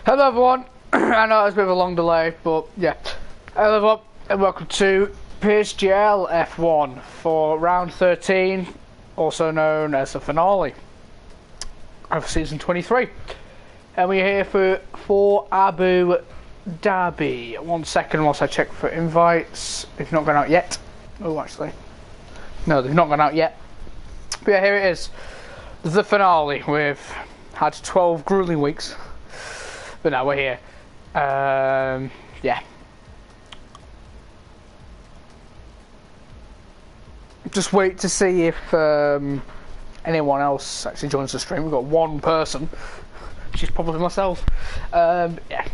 Hello everyone, I know it's a bit of a long delay, but yeah. Hello everyone, and welcome to PSGL F1 for round 13, also known as the finale of season 23. And we're here for Abu Dhabi. 1 second whilst I check for invites. They've not gone out yet. Oh, actually. No, they've not gone out yet. But yeah, here it is. The finale. We've had 12 grueling weeks. But now we're here. Yeah. Just wait to see if anyone else actually joins the stream. We've got one person, which is probably myself. Yeah.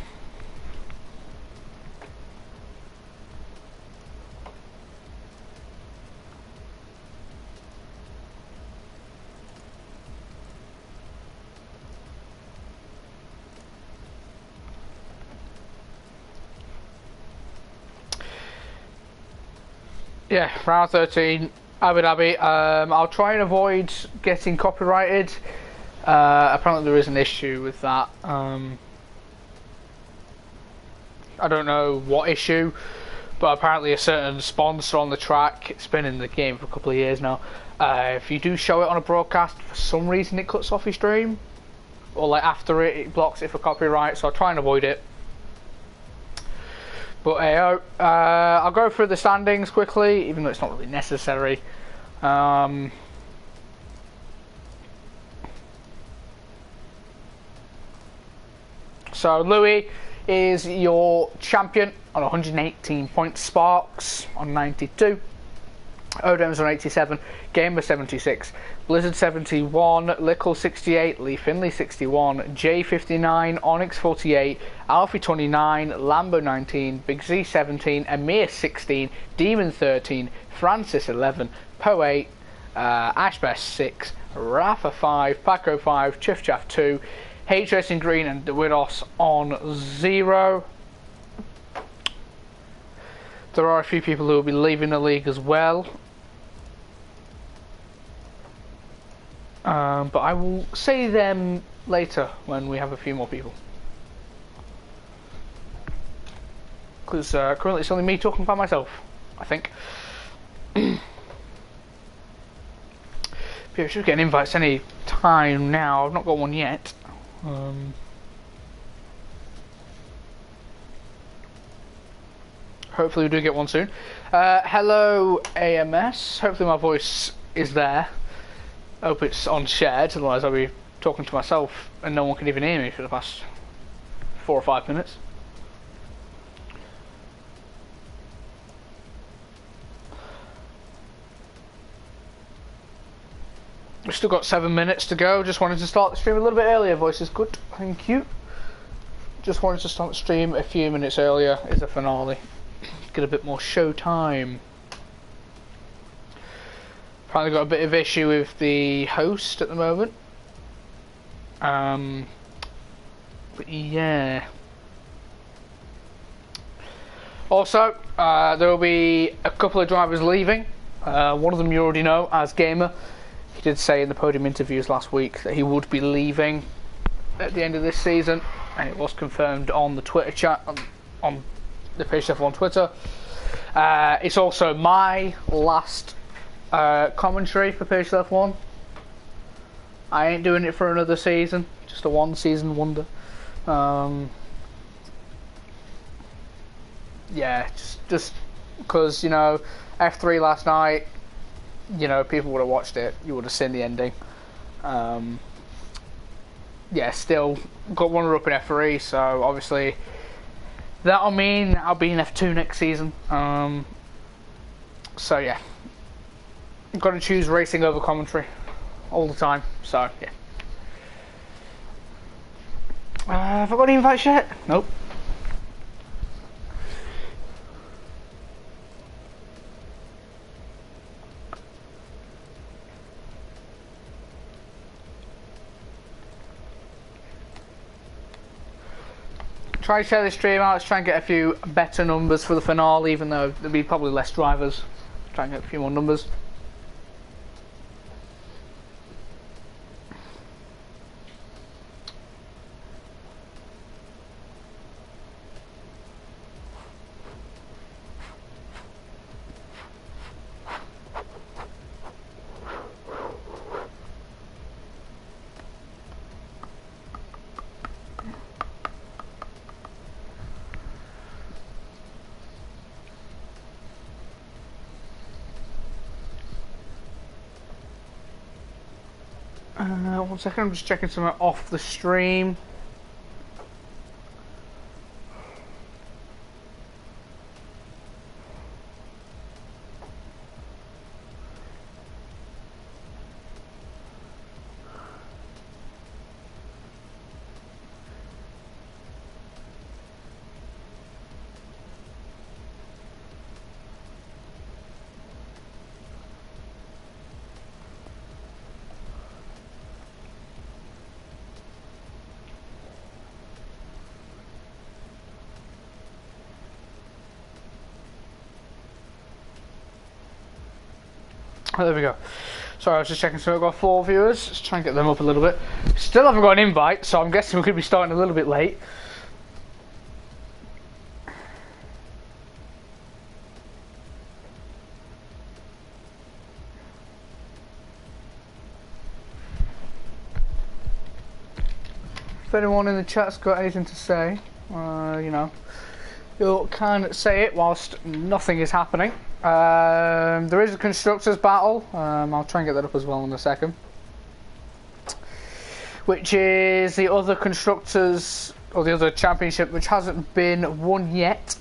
Yeah, round 13, Abu Dhabi. I'll try and avoid getting copyrighted. Apparently there is an issue with that. I don't know what issue, but apparently a certain sponsor on the track, it's been in the game for a couple of years now, if you do show it on a broadcast, for some reason it cuts off your stream, or like after it blocks it for copyright, so I'll try and avoid it. But I'll go through the standings quickly, even though it's not really necessary. So Louis is your champion on 118 points, Sparks on 92, Odems on 87, Gamer 76, Blizzard 71, Lickle 68, Lee Finley 61, J 59, Onyx 48, Alfie 29, Lambo 19, Big Z 17, Amir 16, Demon 13, Francis 11, Poe 8, Ashbest 6, Rafa 5, Paco 5, Chiff Chaff 2, H Racing Green and DeWidos on 0. There are a few people who will be leaving the league as well. But I will say them later when we have a few more people. Because currently it's only me talking by myself, I think. People should get invites any time now. I've not got one yet. Hopefully we do get one soon. Hello AMS. Hopefully my voice is there. I hope it's on shared, otherwise I'll be talking to myself and no one can even hear me for the past 4 or 5 minutes. We've still got 7 minutes to go. Just wanted to start the stream a little bit earlier. Voice is good, thank you. Just wanted to start the stream a few minutes earlier. Is the finale. Get a bit more show time. Apparently got a bit of issue with the host at the moment. But yeah. Also, there will be a couple of drivers leaving. One of them you already know as Gamer. He did say in the podium interviews last week that he would be leaving at the end of this season, and it was confirmed on the Twitter chat on the PSGL Twitter. It's also my last commentary for PSGL 1. I ain't doing it for another season, just a 1 season wonder. Yeah, just because, you know, F3 last night, you know, people would have watched it, you would have seen the ending. Yeah, still got one up in F3, so obviously that'll mean I'll be in F2 next season. So yeah, I've got to choose racing over commentary all the time, so yeah. Have I got any invites yet? Nope. Try to share the stream out, let's try and get a few better numbers for the finale, even though there'll be probably less drivers. Try and get a few more numbers. 1 second, I'm just checking something off the stream. Oh, there we go. Sorry, I was just checking. So we've got 4 viewers. Let's try and get them up a little bit. Still haven't got an invite, so I'm guessing we could be starting a little bit late. If anyone in the chat's got anything to say, you know, you can say it whilst nothing is happening. There is a constructors battle. I'll try and get that up as well in a second, which is the other constructors or the other championship which hasn't been won yet.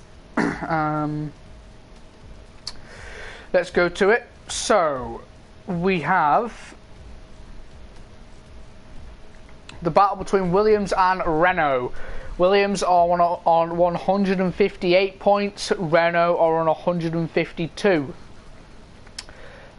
Let's go to it. So we have the battle between Williams and Renault. Williams are on 158 points, Renault are on 152.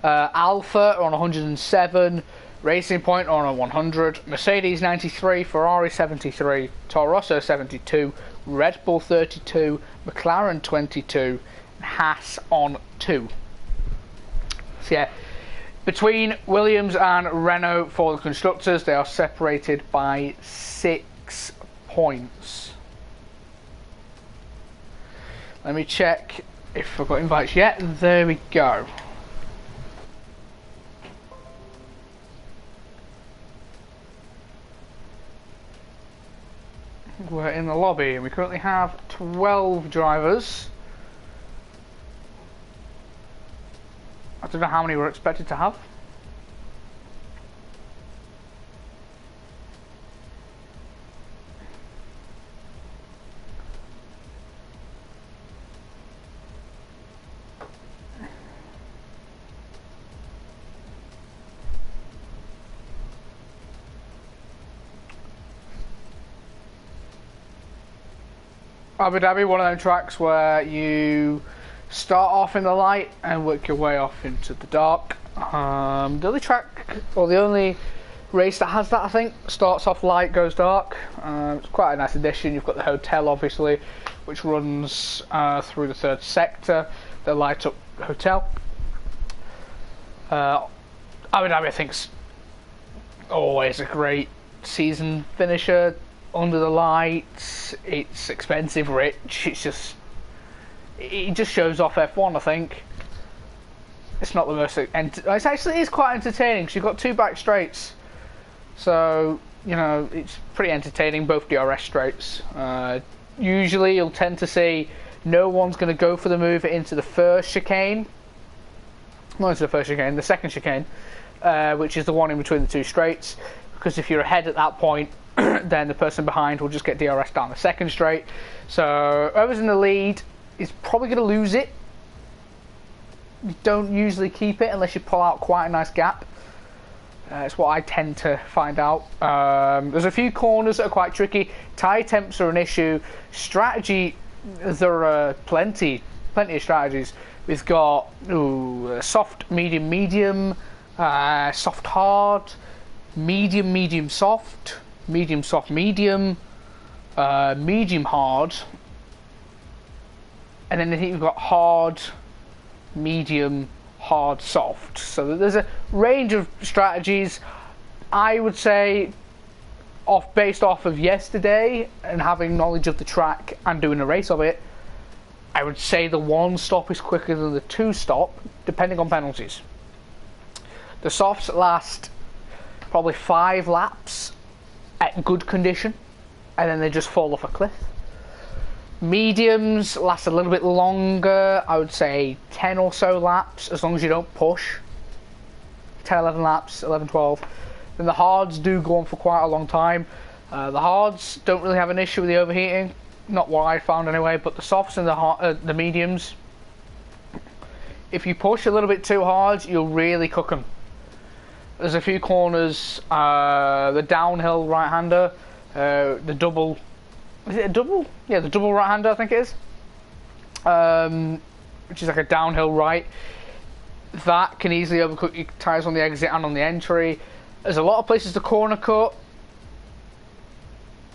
Alpha are on 107, Racing Point are on 100, Mercedes 93, Ferrari 73, Toro Rosso 72, Red Bull 32, McLaren 22, and Haas on 2. So yeah, between Williams and Renault for the constructors, they are separated by 6 points. Let me check if I've got invites yet. There we go. We're in the lobby and we currently have 12 drivers. I don't know how many we're expected to have. Abu Dhabi, one of them tracks where you start off in the light and work your way off into the dark. The only track, or the only race that has that, I think, starts off light, goes dark. It's quite a nice addition. You've got the hotel, obviously, which runs through the 3rd sector, the light up hotel. Abu Dhabi, I think, is always a great season finisher. Under the lights, it's expensive, rich. It just shows off F1. I think it's not the most. It's actually quite entertaining because you've got 2 back straights, so you know it's pretty entertaining. Both DRS straights. Usually, you'll tend to see no one's going to go for the move into the first chicane. Not into the first chicane, the second chicane, which is the one in between the 2 straights. Because if you're ahead at that point, then the person behind will just get DRS down the second straight. So whoever's in the lead is probably going to lose it. You don't usually keep it unless you pull out quite a nice gap. It's what I tend to find out. There's a few corners that are quite tricky. Tyre temps are an issue. Strategy, there are plenty of strategies. We've got soft, medium, soft, hard, medium, soft, soft, medium hard, and then I think you've got hard, medium, hard, soft. So there's a range of strategies. I would say, based off of yesterday and having knowledge of the track and doing a race of it, I would say the 1 stop is quicker than the 2 stop, depending on penalties. The softs last probably 5 laps at good condition, and then they just fall off a cliff. Mediums last a little bit longer, I would say 10 or so laps, as long as you don't push. 10, 11 laps, 11, 12. then the hards do go on for quite a long time. The hards don't really have an issue with the overheating, not what I found anyway, but the softs and the mediums, if you push a little bit too hard, you'll really cook them. There's a few corners, the downhill right-hander, the double, is it a double? Yeah, the double right-hander I think it is, which is like a downhill right. That can easily overcook your tyres on the exit and on the entry. There's a lot of places to corner cut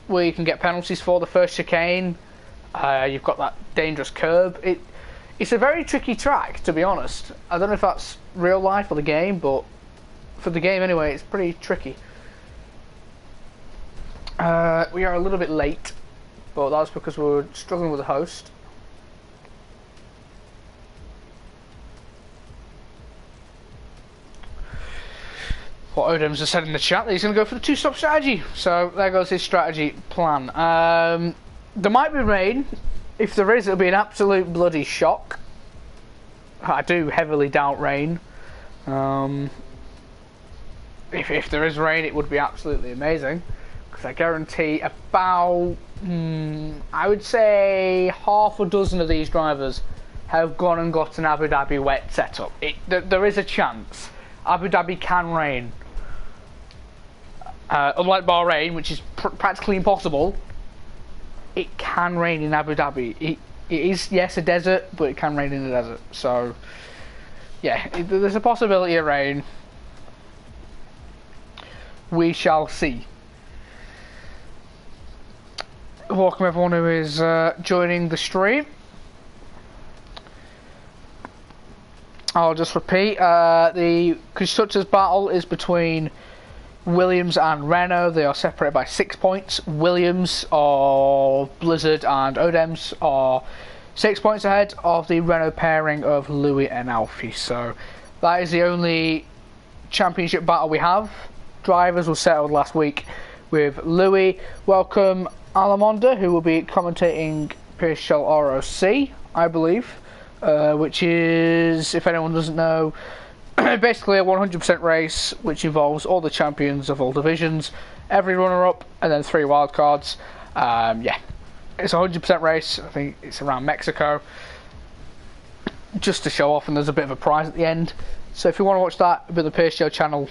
where you can get penalties for the first chicane. You've got that dangerous curb. It's a very tricky track, to be honest. I don't know if that's real life or the game, but for the game anyway, it's pretty tricky. We are a little bit late, but that's because we're struggling with the host. What Odems has said in the chat that he's going to go for the two-stop strategy. So there goes his strategy plan. There might be rain. If there is, it'll be an absolute bloody shock. I do heavily doubt rain. If there is rain, it would be absolutely amazing. Because I guarantee about, I would say, half a dozen of these drivers have gone and got an Abu Dhabi wet setup. There is a chance. Abu Dhabi can rain. Unlike Bahrain, which is practically impossible, it can rain in Abu Dhabi. It is, yes, a desert, but it can rain in the desert. So, yeah, there's a possibility of rain. We shall see. Welcome everyone who is joining the stream. I'll just repeat, the Constructors' battle is between Williams and Renault. They are separated by 6 points. Williams, or Blizzard and Odems, are 6 points ahead of the Renault pairing of Louis and Alfie. So that is the only championship battle we have. Drivers were settled last week with Louis. Welcome Alamonda, who will be commentating PSGL ROC, I believe, which is, if anyone doesn't know, basically a 100% race which involves all the champions of all divisions, every runner-up, and then 3 wildcards. Yeah, it's a 100% race. I think it's around Mexico, just to show off, and there's a bit of a prize at the end. So if you want to watch that, it'll be the PSGL channel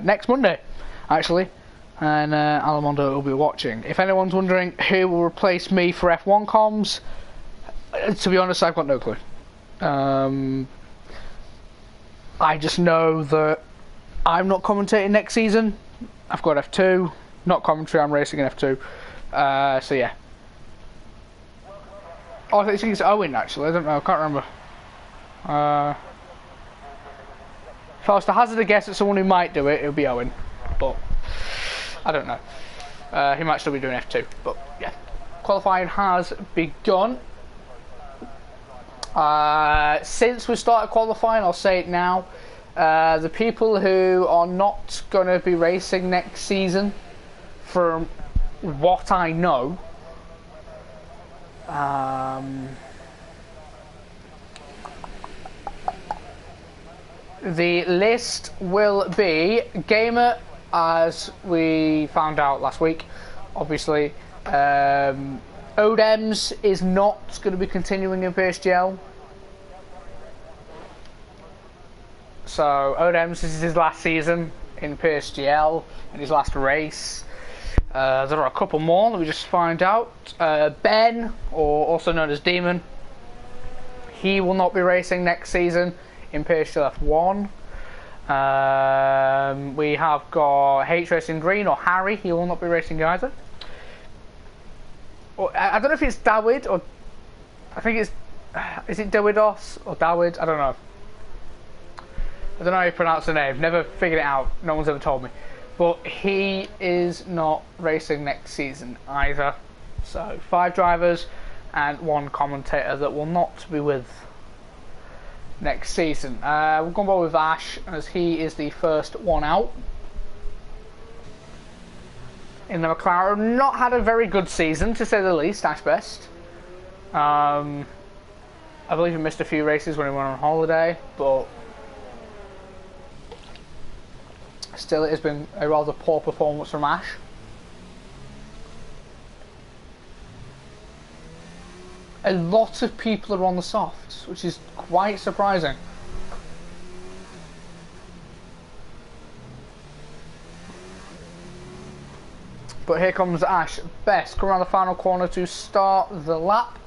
next Monday, actually, and Alamondo will be watching. If anyone's wondering who will replace me for F1 comms, to be honest, I've got no clue. I just know that I'm not commentating next season. I've got F2, not commentary, I'm racing in F2. So yeah. Oh, I think it's Owen actually, I don't know, I can't remember. If I was to hazard a guess at someone who might do it, it would be Owen. But I don't know. He might still be doing F2, but yeah. Qualifying has begun. Since we started qualifying, I'll say it now, the people who are not going to be racing next season, from what I know, the list will be Gamer, as we found out last week, obviously. Odems is not going to be continuing in PSGL. So Odems, this is his last season in PSGL and his last race. There are a couple more that we just find out. Ben, or also known as Demon, he will not be racing next season in PSGL F1. We have got H Racing Green, or Harry, he will not be racing either. I don't know if it's Dawid, or I think it's, is it Dawidos or Dawid? I don't know. I don't know how you pronounce the name, never figured it out, no one's ever told me. But he is not racing next season either. So 5 drivers and 1 commentator that will not be with next season. We'll go on with Ash, as he is the first one out. In the McLaren, not had a very good season, to say the least, Ash Best. I believe he missed a few races when he went on holiday, but Still, it has been a rather poor performance from Ash. A lot of people are on the softs, which is quite surprising. But here comes Ash Best, come around the final corner to start the lap.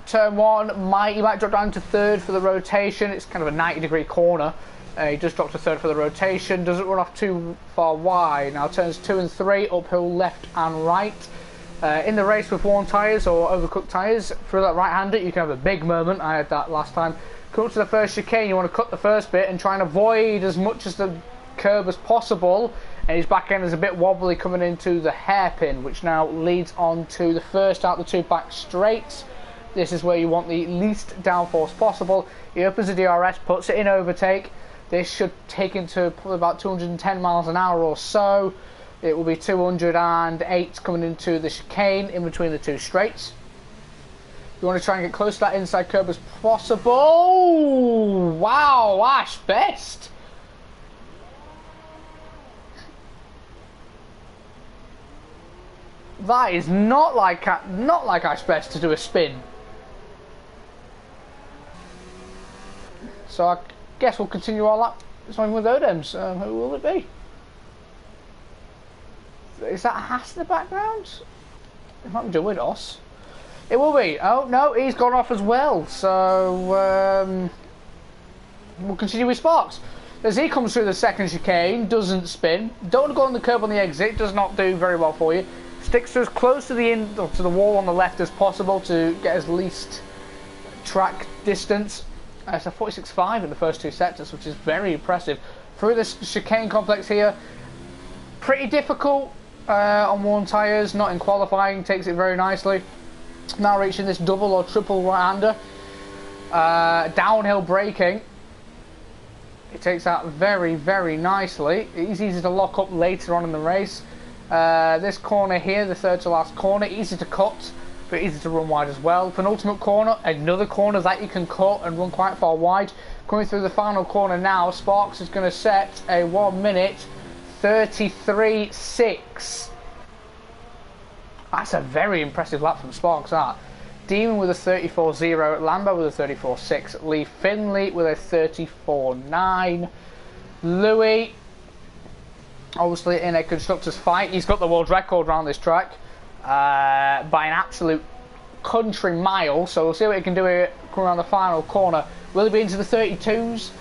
Turn 1, he might drop down to third for the rotation. It's kind of a 90-degree corner. He just dropped to third for the rotation. Doesn't run off too far wide. Now turns 2 and 3, uphill left and right. In the race with worn tyres or overcooked tyres, through that right-hander, you can have a big moment. I had that last time. Come up to the first chicane, you want to cut the first bit and try and avoid as much as the curb as possible. And his back end is a bit wobbly coming into the hairpin, which now leads on to the first out the 2 back straights. This is where you want the least downforce possible. He opens the DRS, puts it in overtake. This should take into probably about 210 miles an hour or so. It will be 208 coming into the chicane in between the 2 straights. You want to try and get close to that inside curb as possible. Wow, Ash Best. That is not like Ash Best to do a spin. So I guess we'll continue our lap. It's not even with Odems. Who will it be? Is that a Haas in the background? It might be Dawidos. It will be. Oh no, he's gone off as well. So we'll continue with Sparks. As he comes through the second chicane, doesn't spin. Don't go on the curb on the exit. Does not do very well for you. Sticks to as close to the wall on the left as possible to get as least track distance. It's a 46.5 in the first 2 sectors, which is very impressive. Through this chicane complex here, pretty difficult on worn tyres, not in qualifying, takes it very nicely. Now reaching this double or triple right-hander. Downhill braking. It takes that very, very nicely. It's easy to lock up later on in the race. This corner here, the third to last corner, easy to cut, but easy to run wide as well. Penultimate corner, another corner that you can cut and run quite far wide. Coming through the final corner now, Sparks is going to set a 1 minute 33.6. That's a very impressive lap from Sparks, that. Demon with a 34.0, Lambo with a 34.6, Lee Finley with a 34.9. Louis, obviously in a constructors fight, he's got the world record around this track by an absolute country mile, so we'll see what he can do here coming around the final corner. Will he be into the 32s?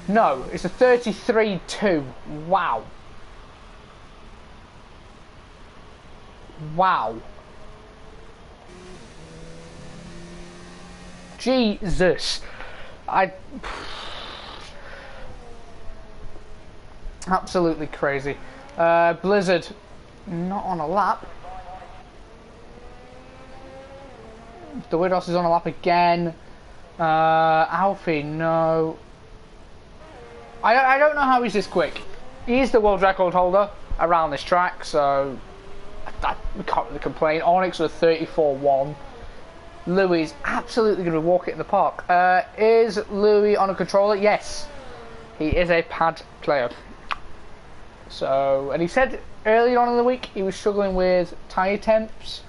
No, it's a 33.2. Wow. Wow. Jesus. Absolutely crazy. Blizzard, not on a lap. Dawidos is on a lap again. Alfie, no. I don't know how he's this quick. He's the world record holder around this track, so we can't really complain. Onyx with a 34.1. Louis is absolutely going to walk it in the park. Is Louis on a controller? Yes. He is a pad player. So, and he said earlier on in the week he was struggling with tyre temps,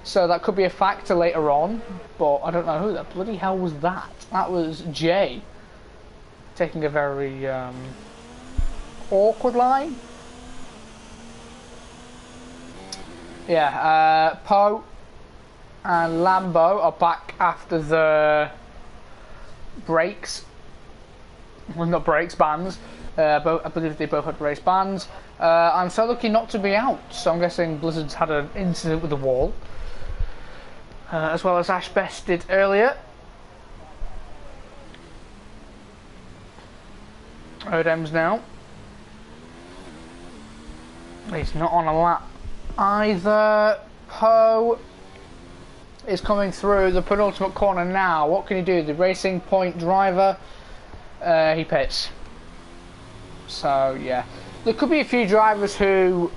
so that could be a factor later on, but I don't know who the bloody hell was that. That was Jay taking a very awkward line. Yeah, Poe and Lambo are back after the brakes. Well, not brakes, bans. I believe they both had race bans. I'm so lucky not to be out, so I'm guessing Blizzard's had an incident with the wall. As well as Ash Best did earlier. Odems now. He's not on a lap either. Poe is coming through the penultimate corner now. What can he do? The Racing Point driver, he pits. So yeah, there could be a few drivers who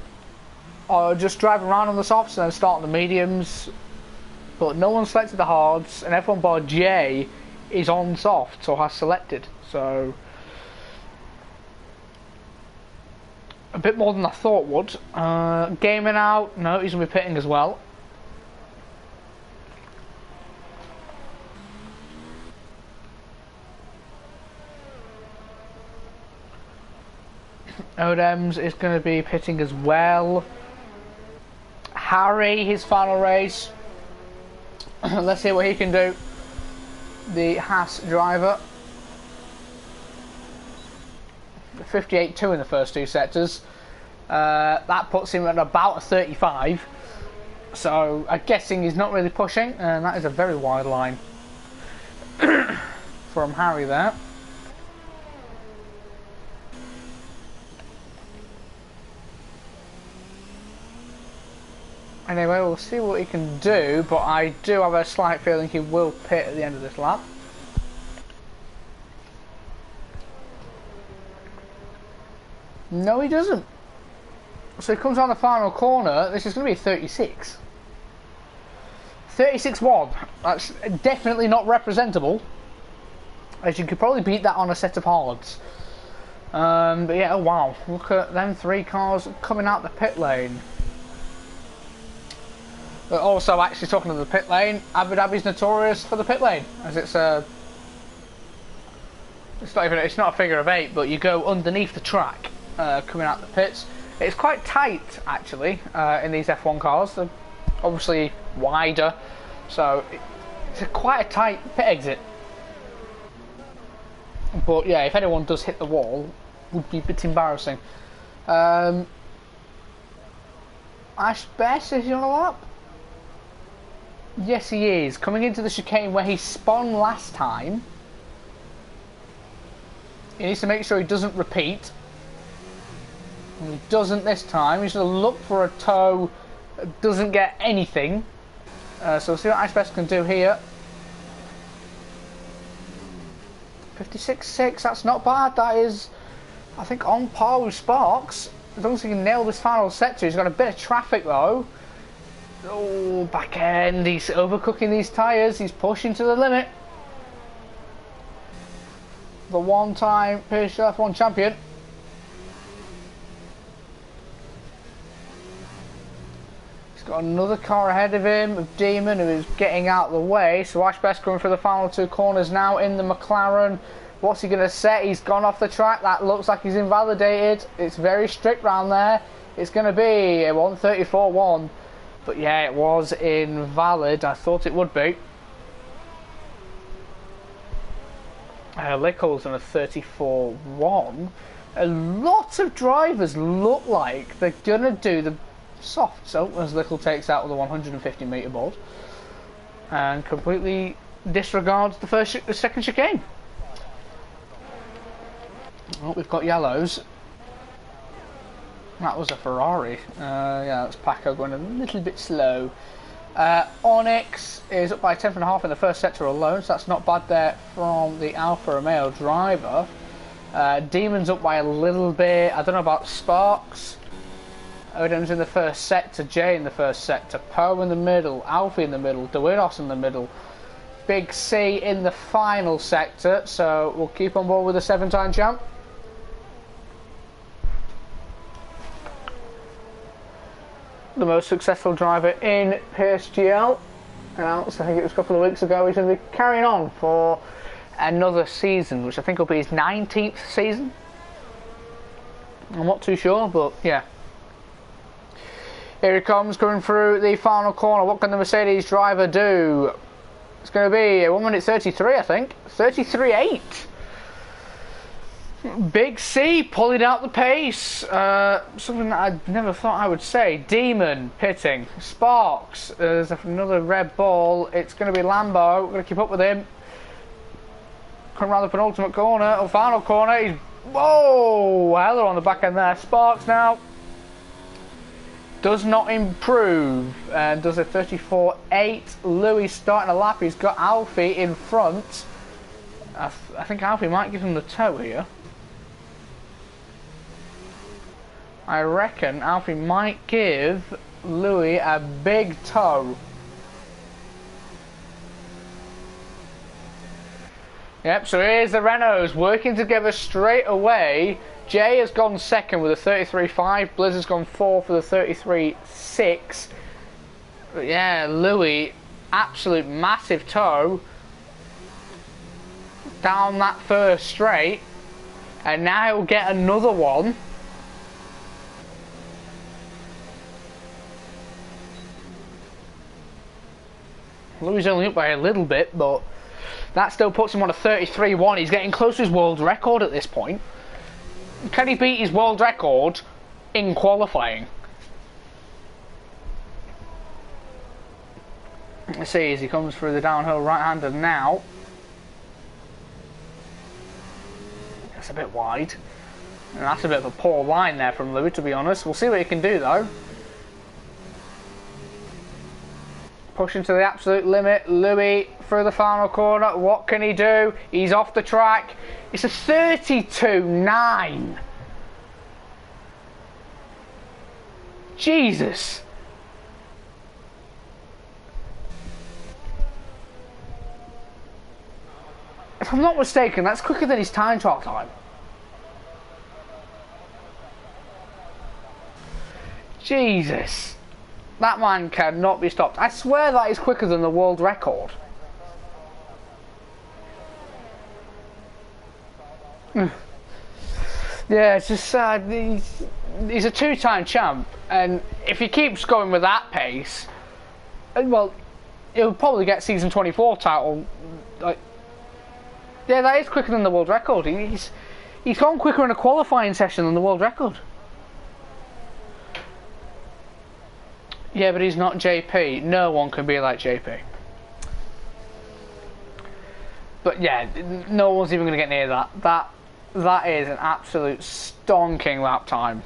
are just driving around on the softs and then starting the mediums, but no one selected the hards, and everyone bar J is on softs or has selected. So A bit more than I thought would. Gaming out. No, he's going to be pitting as well. Odems is going to be pitting as well. Harry, his final race. Let's see what he can do. The Haas driver. 58.2 in the first two sectors. That puts him at about a 35. So I'm guessing he's not really pushing, and that is a very wide line from Harry there. Anyway, we'll see what he can do, but I do have a slight feeling he will pit at the end of this lap. No, he doesn't. So he comes on the final corner. This is going to be a 36. 36-1. That's definitely not representable, as you could probably beat that on a set of hards. But yeah, oh wow. Look at them three cars coming out the pit lane. But also, actually talking of the pit lane, Abu Dhabi's notorious for the pit lane, as it's not a figure of 8, but you go underneath the track coming out the pits. It's quite tight actually in these F1 cars. They're obviously wider, so it's quite a tight pit exit. But yeah, if anyone does hit the wall, it would be a bit embarrassing. Ash Best, is he on a lap? Yes, he is. Coming into the chicane where he spun last time. He needs to make sure he doesn't repeat. And he doesn't this time. He's going to look for a toe. Doesn't get anything. So we'll see what Ash Best can do here. 56.6, that's not bad. That is, I think, on par with Sparks. As long as he can nail this final sector. He's got a bit of traffic though. Oh, back end, he's overcooking these tyres, he's pushing to the limit. The one-time PSGL F1 champion. He's got another car ahead of him, of Demon, who is getting out of the way. So Ash Best coming for the final two corners now in the McLaren. What's he going to set? He's gone off the track. That looks like he's invalidated. It's very strict round there. It's going to be a 134.1. But yeah, it was invalid. I thought it would be. Lickle's on a 34.1. A lot of drivers look like they're going to do the soft. So as Lickle takes out with the 150 metre board and completely disregards the second chicane. Oh, we've got yellows. That was a Ferrari. Yeah, that's Paco going a little bit slow. Onyx is up by 10.5 in the first sector alone, so that's not bad there from the Alfa Romeo driver. Demon's up by a little bit. I don't know about Sparks. Odin's in the first sector, Jay in the first sector, Poe in the middle, Alfie in the middle, DeWinos in the middle. Big C in the final sector, so we'll keep on board with the 7-time champ. The most successful driver in PSGL, announced, I think it was a couple of weeks ago. He's going to be carrying on for another season, which I think will be his 19th season. I'm not too sure, but yeah. Here he comes, coming through the final corner. What can the Mercedes driver do? It's going to be a 1 minute 33, I think. 33.8. Big C pulling out the pace. Something that I never thought I would say. Demon pitting. Sparks. There's another red ball. It's going to be Lambo. We're going to keep up with him. Coming around the penultimate corner, or final corner. He's, whoa! Heller on the back end there. Sparks now does not improve and does a 34.8. Louis starting a lap. He's got Alfie in front. I think Alfie might give him the toe here. I reckon Alfie might give Louis a big toe. Yep, so here's the Renaults working together straight away. Jay has gone second with a 33.5. Blizz has gone fourth with a 33.6. But yeah, Louis, absolute massive toe down that first straight. And now he'll get another one. Louis only up by a little bit, but that still puts him on a 33.1. He's getting close to his world record at this point. Can he beat his world record in qualifying? Let's see as he comes through the downhill right-hander now. That's a bit wide. And that's a bit of a poor line there from Louis, to be honest. We'll see what he can do, though. Pushing to the absolute limit. Louis through the final corner. What can he do? He's off the track. It's a 32.9. Jesus. If I'm not mistaken, that's quicker than his time trial time. Jesus. That man cannot be stopped. I swear that is quicker than the world record. Yeah, it's just sad. He's a two-time champ, and if he keeps going with that pace, well, he'll probably get season 24 title. Like, yeah, that is quicker than the world record. He's gone quicker in a qualifying session than the world record. Yeah, but he's not JP. No one can be like JP. But yeah, no one's even going to get near that. That is an absolute stonking lap time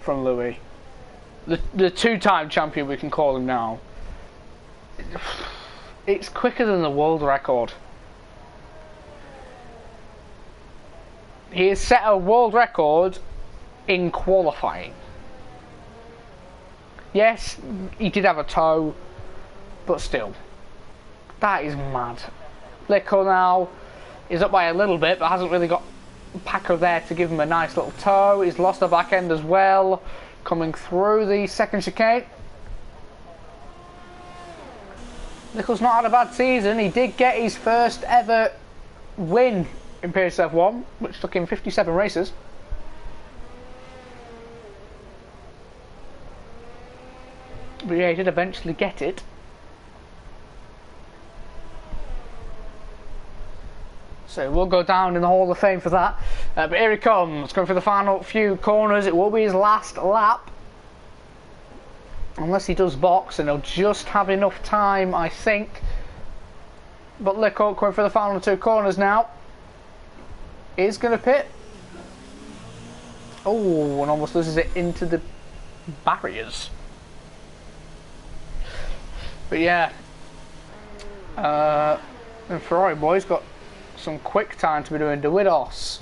from Louis. The two-time champion, we can call him now. It's quicker than the world record. He has set a world record in qualifying. Yes, he did have a toe, but still, that is mad. Lico now is up by a little bit, but hasn't really got Paco there to give him a nice little toe. He's lost the back end as well, coming through the second chicane. Lico's not had a bad season. He did get his first ever win in PSF 1, which took him 57 races. But yeah, he did eventually get it. So we'll go down in the Hall of Fame for that. But here he comes, going for the final few corners. It will be his last lap. Unless he does box, and he'll just have enough time, I think. But Lico going for the final two corners now. Is going to pit. Oh, and almost loses it into the barriers. But yeah, and Ferrari boys got some quick time to be doing. De Widos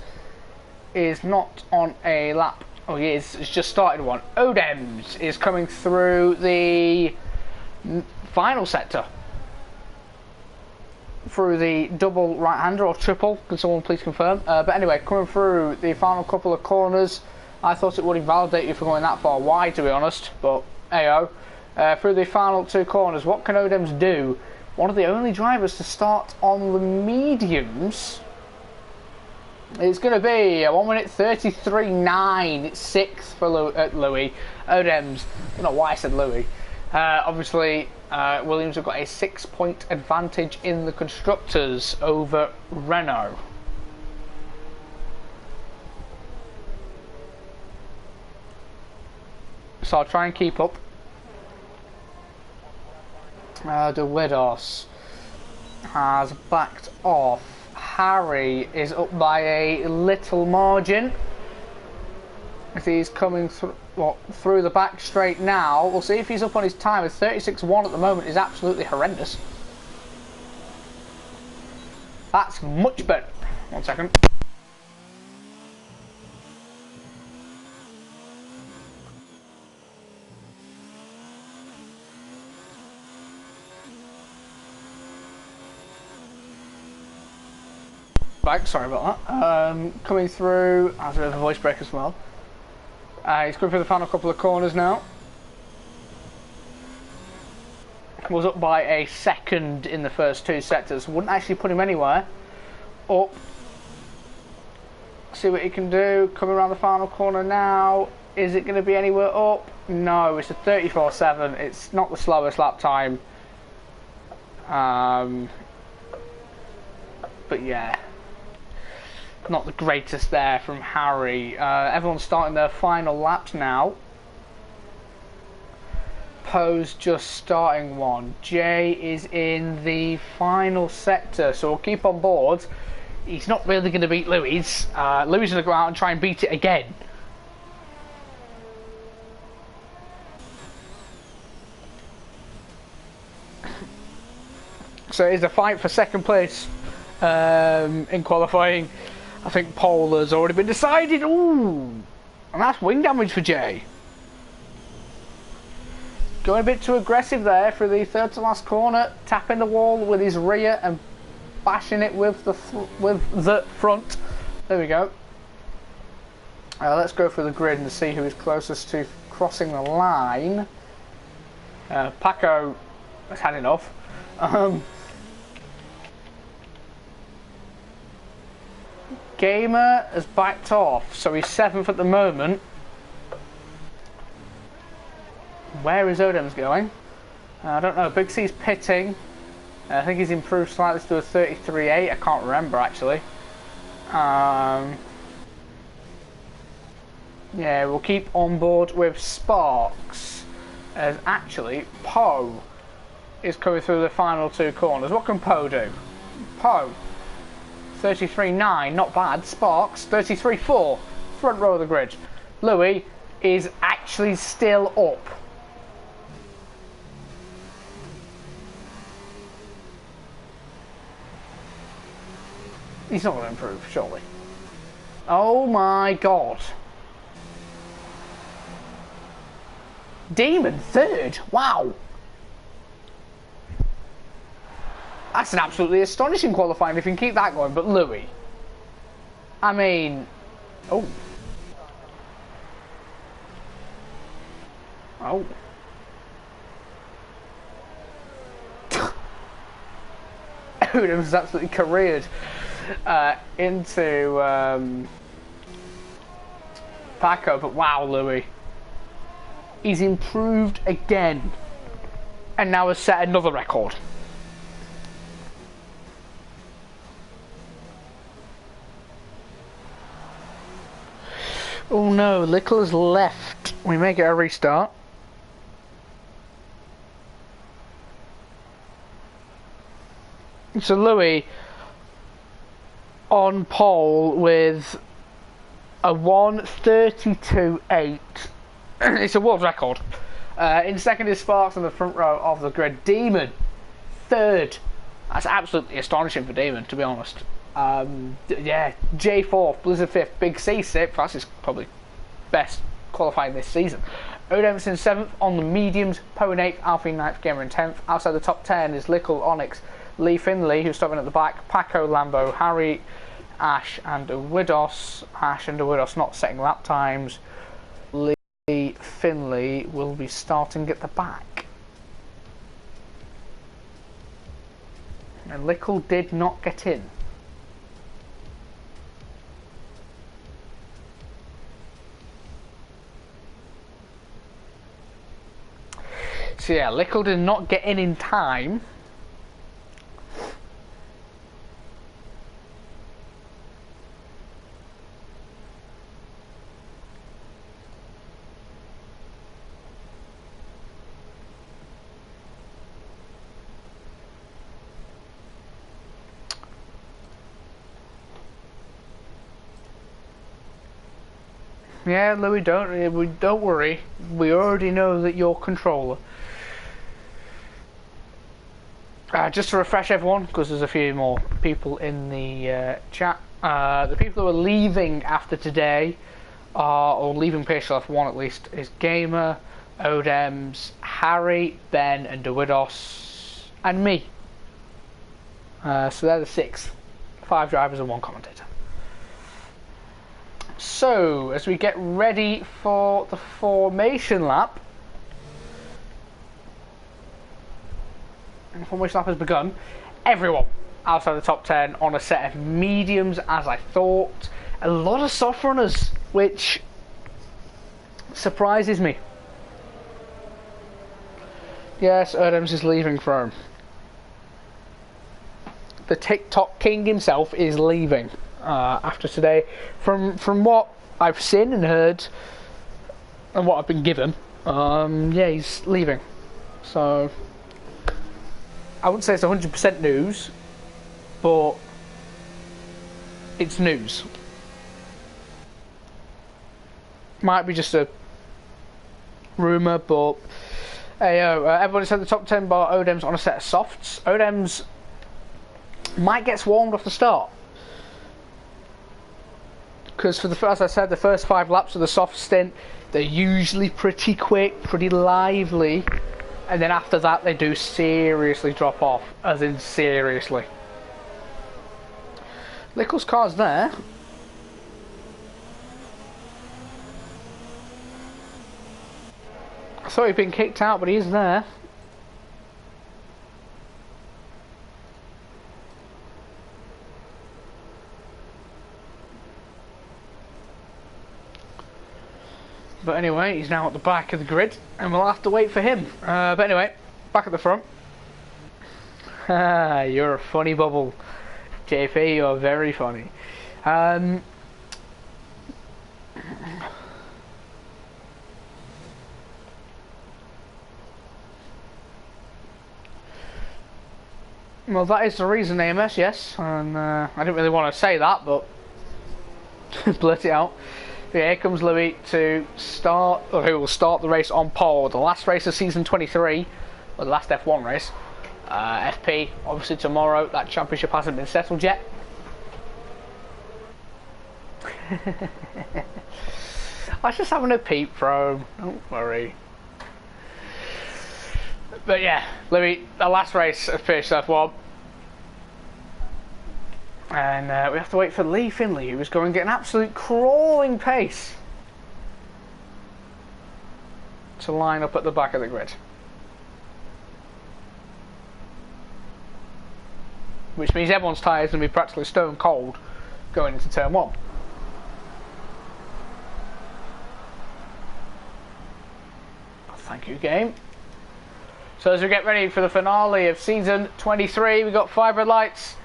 is not on a lap. Oh, he is. It's just started one. Odems is coming through the final sector. Through the double right-hander or triple. Can someone please confirm? But anyway, coming through the final couple of corners. I thought it would invalidate you for going that far wide, to be honest. But, ayo. Through the final two corners, what can Odems do? One of the only drivers to start on the mediums. It's going to be a 1 minute 33.9. It's sixth for Louis. Odems, I don't know why I said Louis. Obviously, Williams have got a 6-point advantage in the constructors over Renault. So I'll try and keep up. De Widos has backed off. Harry is up by a little margin. If he's coming through the back straight now, we'll see if he's up on his time. With 36.1 at the moment is absolutely horrendous. That's much better. 1 second. back, sorry about that. Coming through, has a bit of a voice break as well. He's going through the final couple of corners now. Was up by a second in the first two sectors. Wouldn't actually put him anywhere. Up. See what he can do. Coming around the final corner now. Is it going to be anywhere up? No, it's a 34.7. It's not the slowest lap time. But yeah, not the greatest there from Harry. Everyone's starting their final laps now. Poe's just starting one. Jay is in the final sector, so we'll keep on board. He's not really going to beat Louis. Louis is going to go out and try and beat it again. So it's a fight for second place in qualifying. I think pole has already been decided. Ooh, and that's wing damage for Jay. Going a bit too aggressive there for the third to last corner, tapping the wall with his rear and bashing it with the front. There we go. Let's go through the grid and see who is closest to crossing the line. Paco has had enough. Gamer has backed off, so he's 7th at the moment. Where is Odem's going? I don't know. Big C's pitting. I think he's improved slightly to a 33.8. I can't remember actually. Yeah, we'll keep on board with Sparks. As actually, Poe is coming through the final two corners. What can Poe do? Poe, 33.9, not bad. Sparks, 33.4, front row of the grid. Louis is actually still up. He's not going to improve, surely. Oh my god. Demon, third? Wow. That's an absolutely astonishing qualifying if you can keep that going. But Louis, I mean, oh. Oh. It was absolutely careered into Paco, but wow, Louis. He's improved again and now has set another record. Oh no, Little has left. We may get a restart. So Louis on pole with a 1:32.8. It's a world record. In second is Sparks on the front row of the grid. Demon, third. That's absolutely astonishing for Demon, to be honest. Yeah, J fourth, Blizzard fifth, Big C sixth. That's his probably best qualifying this season. Odemson seventh on the mediums, Poe in eighth, Alfie ninth, Gamer in 10th. Outside the top 10 is Lickle, Onyx, Lee Finley, who's stopping at the back, Paco, Lambo, Harry, Ash and Widos. Ash and Widos not setting lap times. Lee Finley will be starting at the back. And Lickle did not get in. So yeah, Lickle did not get in time. Yeah, Louis, don't worry. We already know that you're controller. Just to refresh everyone, because there's a few more people in the chat. The people who are leaving after today, or leaving PSGL 1 at least, is Gamer, Odems, Harry, Ben, and Dewidos, and me. So they're the 6 5 drivers and 1 commentator. So, as we get ready for the formation lap, and the formation lap has begun, everyone outside the top 10 on a set of mediums, as I thought. A lot of soft runners, which surprises me. Yes, Adams is leaving Chrome. The TikTok king himself is leaving after today. From what I've seen and heard, and what I've been given, yeah, he's leaving. So I wouldn't say it's 100% news, but it's news. Might be just a rumour, but hey, everybody said the top 10 bar Odems on a set of softs. Odems might get swarmed off the start, because for the, as I said, the first 5 laps of the soft stint, they're usually pretty quick, pretty lively, and then after that they do seriously drop off, as in seriously. Lickle's car's there. I thought he'd been kicked out, but he is there. But anyway, he's now at the back of the grid, and we'll have to wait for him. But anyway, back at the front. You're a funny bubble, JP. You're very funny. Well, that is the reason, AMS, yes. And I didn't really want to say that, but blurt it out. Yeah, here comes Louis to start, or who will start the race on pole. The last race of season 23, or the last F1 race. FP, obviously tomorrow. That championship hasn't been settled yet. I was just having a peep, bro. Don't worry. But yeah, Louis, the last race of F1. And we have to wait for Lee Finley, who is going at an absolute crawling pace to line up at the back of the grid. Which means everyone's tyres going to be practically stone cold going into turn 1. Thank you, game. So as we get ready for the finale of season 23, we've got 5 red lights.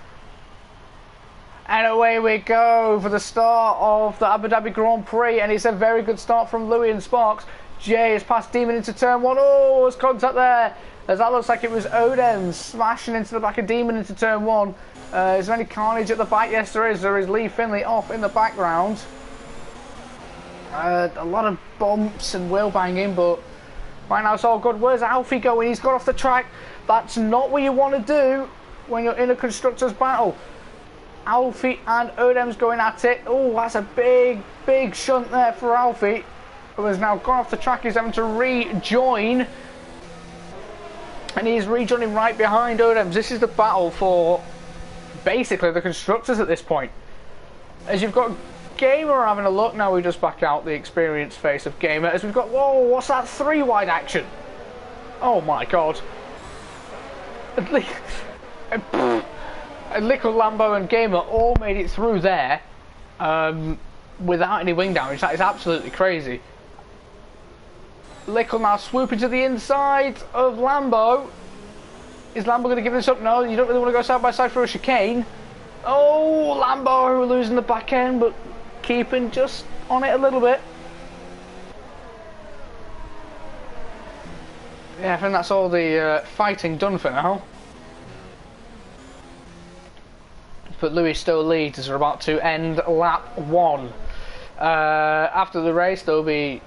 And away we go for the start of the Abu Dhabi Grand Prix, and it's a very good start from Louis and Sparks. Jay has passed Demon into turn 1. Oh, there's contact there, as that looks like it was Odem smashing into the back of Demon into turn 1. Is there any carnage at the back? Yes, there is. There is Lee Finley off in the background. A lot of bumps and wheel banging, but right now it's all good. Where's Alfie going? He's got off the track. That's not what you want to do when you're in a constructors battle. Alfie and Odem's going at it. Oh, that's a big shunt there for Alfie, who has now gone off the track. He's having to rejoin, and he's rejoining right behind Odem's. This is the battle for basically the constructors at this point, as you've got Gamer having a look. Now we just back out the experienced face of Gamer, as we've got, whoa, what's that 3-wide action? Oh my god. Liquid, Lambo and Gamer all made it through there without any wing damage. That is absolutely crazy. Liquid now swooping to the inside of Lambo. Is Lambo going to give this up? No, you don't really want to go side by side for a chicane. Oh, Lambo losing the back end, but keeping just on it a little bit. Yeah, I think that's all the fighting done for now. But Louis still leads as we're about to end lap 1. After the race, there'll be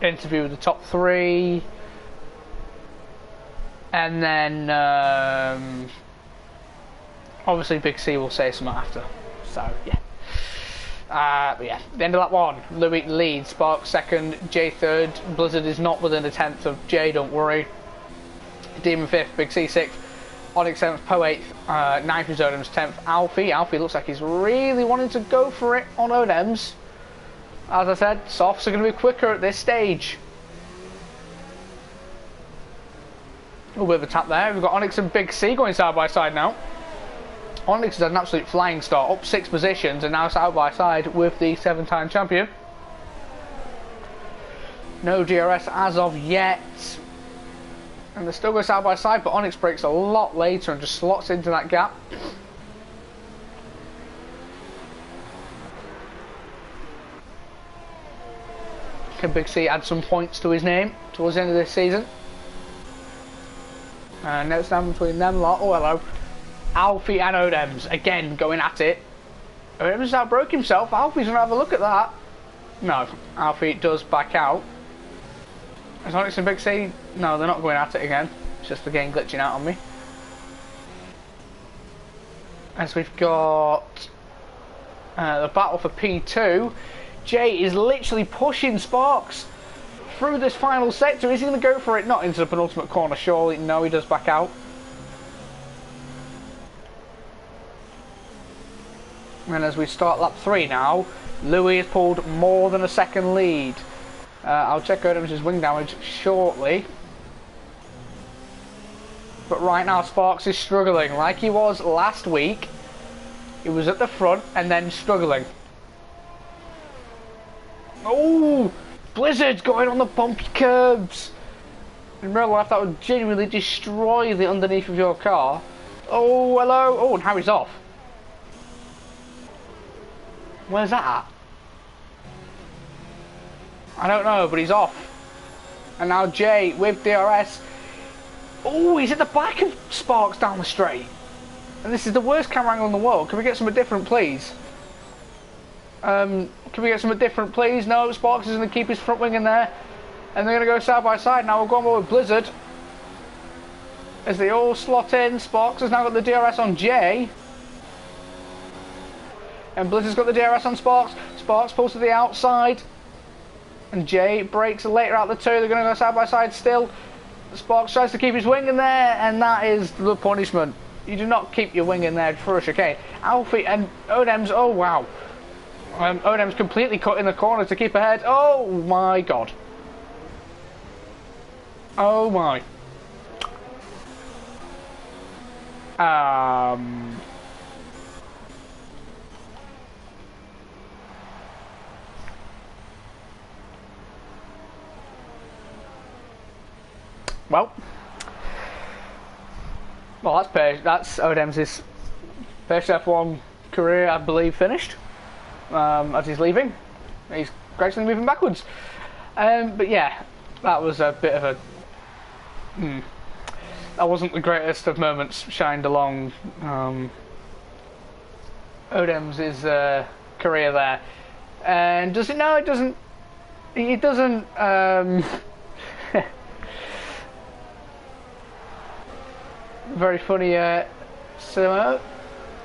an interview with the top 3, and then obviously Big C will say something after. So yeah. But yeah, the end of lap 1. Louis leads, Sparks second, Jay third. Blizzard is not within a tenth of Jay, don't worry. Demon 5th, Big C 6th. Onyx 7th, Poe 8th, 9th is Odem's 10th, Alfie. Alfie looks like he's really wanting to go for it on Odem's. As I said, softs are going to be quicker at this stage. A little bit of a tap there. We've got Onyx and Big C going side by side now. Onyx has had an absolute flying start, up 6 positions, and now side by side with the 7-time champion. No DRS as of yet. And they're still going side by side, but Onyx breaks a lot later and just slots into that gap. Can Big C add some points to his name towards the end of this season? And now it's down between them lot. Oh, hello. Alfie and Odem's again going at it. Odem's outbroke himself. Alfie's going to have a look at that. No, Alfie does back out. Is Onyx and Big C? No, they're not going at it again. It's just the game glitching out on me. As we've got the battle for P2. Jay is literally pushing Sparks through this final sector. Is he going to go for it? Not into the penultimate corner, surely. No, he does back out. And as we start lap 3 now, Louis has pulled more than a second lead. I'll check Odem's wing damage shortly. But right now Sparks is struggling like he was last week. He was at the front and then struggling. Oh, Blizzard's going on the bumpy curbs. In real life that would genuinely destroy the underneath of your car. Oh, hello. Oh, and Harry's off. Where's that at? I don't know, but he's off. And now Jay with DRS. Oh, he's at the back of Sparks down the straight. And this is the worst camera angle in the world. Can we get something different, please? Can we get something different, please? No, Sparks is going to keep his front wing in there. And they're going to go side by side now. We'll go on board with Blizzard. As they all slot in, Sparks has now got the DRS on Jay. And Blizzard's got the DRS on Sparks. Sparks pulls to the outside. And Jay breaks later out the two. They're going to go side by side still. Sparks tries to keep his wing in there, and that is the punishment. You do not keep your wing in there for a chicane. Alfie and Odem's, oh wow. Odem's completely cut in the corner to keep ahead. Oh my god. Oh my. Well, that's Odem's first F1 career, I believe, finished. As he's leaving, he's gradually moving backwards. But yeah, that was a bit of a. That wasn't the greatest of moments shined along Odem's career there. And does it? No, it doesn't. It doesn't. Very funny. So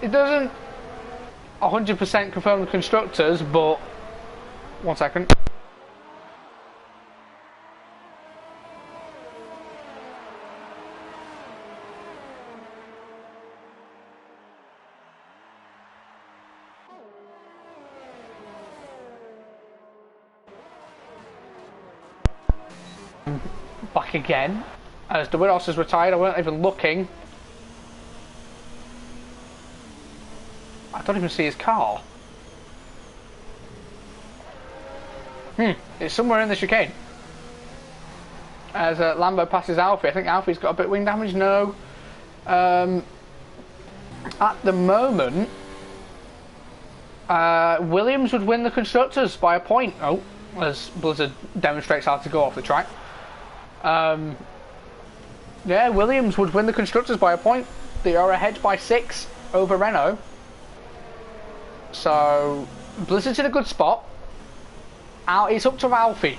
it doesn't 100% confirm the constructors, but 1 second. Back again. As the Winos has retired, I weren't even looking. I don't even see his car. It's somewhere in the chicane. As Lambo passes Alfie, I think Alfie's got a bit of wing damage. No. At the moment, Williams would win the constructors by a point. Oh, as Blizzard demonstrates how to go off the track. Yeah, Williams would win the constructors by a point. They are ahead by 6 over Renault. So Blizzard's in a good spot. It's up to Alfie.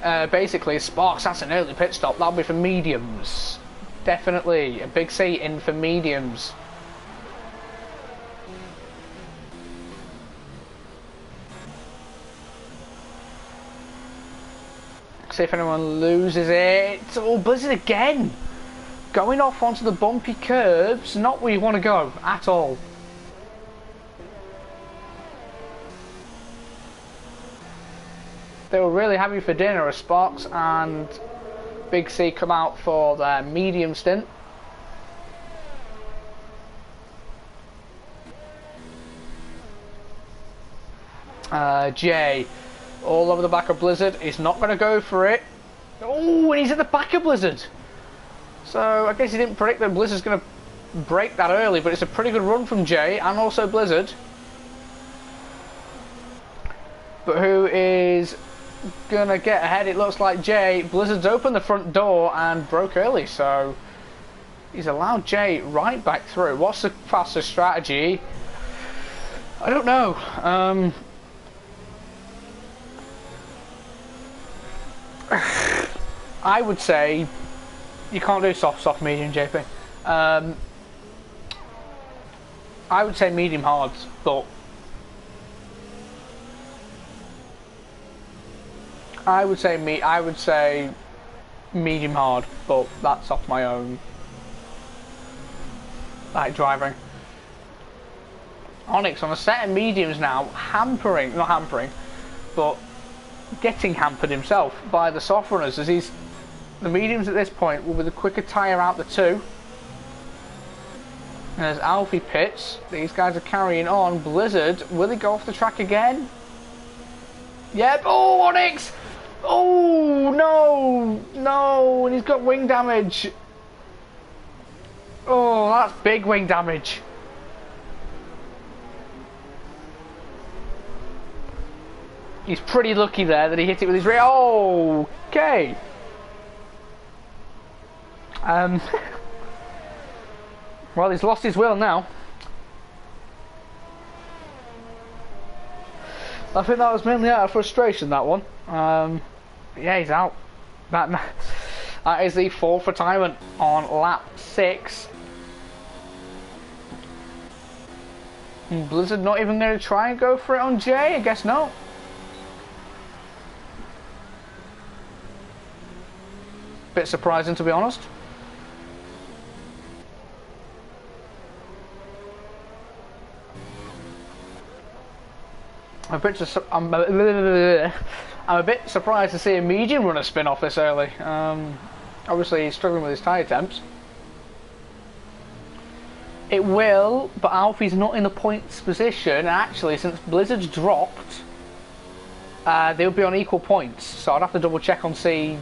Basically, Sparks, that's an early pit stop. That'll be for mediums. Definitely a big C in for mediums. See if anyone loses it. Oh, Blizzard again. going off onto the bumpy curbs, not where you want to go at all. They were really happy for dinner as Sparks and Big C come out for their medium stint. Jay, all over the back of Blizzard, is not going to go for it. Oh, and he's at the back of Blizzard. So I guess he didn't predict that Blizzard's going to break that early, but it's a pretty good run from Jay and also Blizzard. But who is going to get ahead? It looks like Jay. Blizzard's opened the front door and broke early, so he's allowed Jay right back through. What's the fastest strategy? I don't know. I would say you can't do soft, medium, JP. I would say medium hard, but I would say medium hard, but that's off my own driving. Onyx on a set of mediums now, not hampering, but getting hampered himself by the soft runners, as the mediums at this point will be the quicker tyre out the two. And as Alfie pits, these guys are carrying on. Blizzard, will he go off the track again? Yep. Oh, Onyx! Oh no, and he's got wing damage. Oh, that's big wing damage. He's pretty lucky there that he hit it with his rear. Oh, okay. Well, he's lost his will now. I think that was mainly out of frustration, that one. Yeah, he's out. That is the fourth retirement on lap 6. And Blizzard not even going to try and go for it on Jay? I guess not. Bit surprising, to be honest. I'm a bit surprised to see a medium runner spin off this early. Obviously he's struggling with his tyre temps. It will, but Alfie's not in the points position. And actually, since Blizzard's dropped, they'll be on equal points. So I'd have to double check on see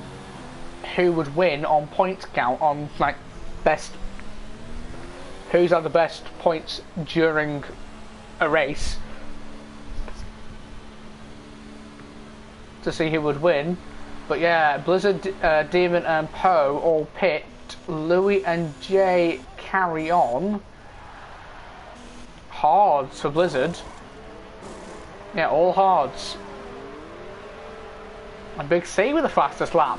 who would win on points count, on like best, who's had the best points during a race, to see who would win. But yeah, Blizzard, Demon and Poe all pit. Louis and Jay carry on. Hards for Blizzard. Yeah, all hards. And Big C with the fastest lap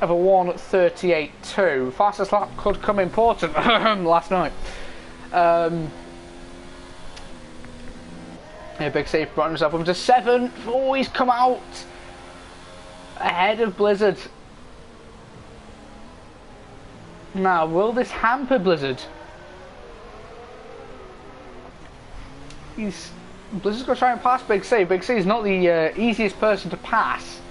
of a 1:38.2. Fastest lap could come important last night. Yeah, Big C brought himself up to 7th. Oh, he's come out ahead of Blizzard. Now, will this hamper Blizzard? Blizzard's going to try and pass Big C. Big C is not the easiest person to pass.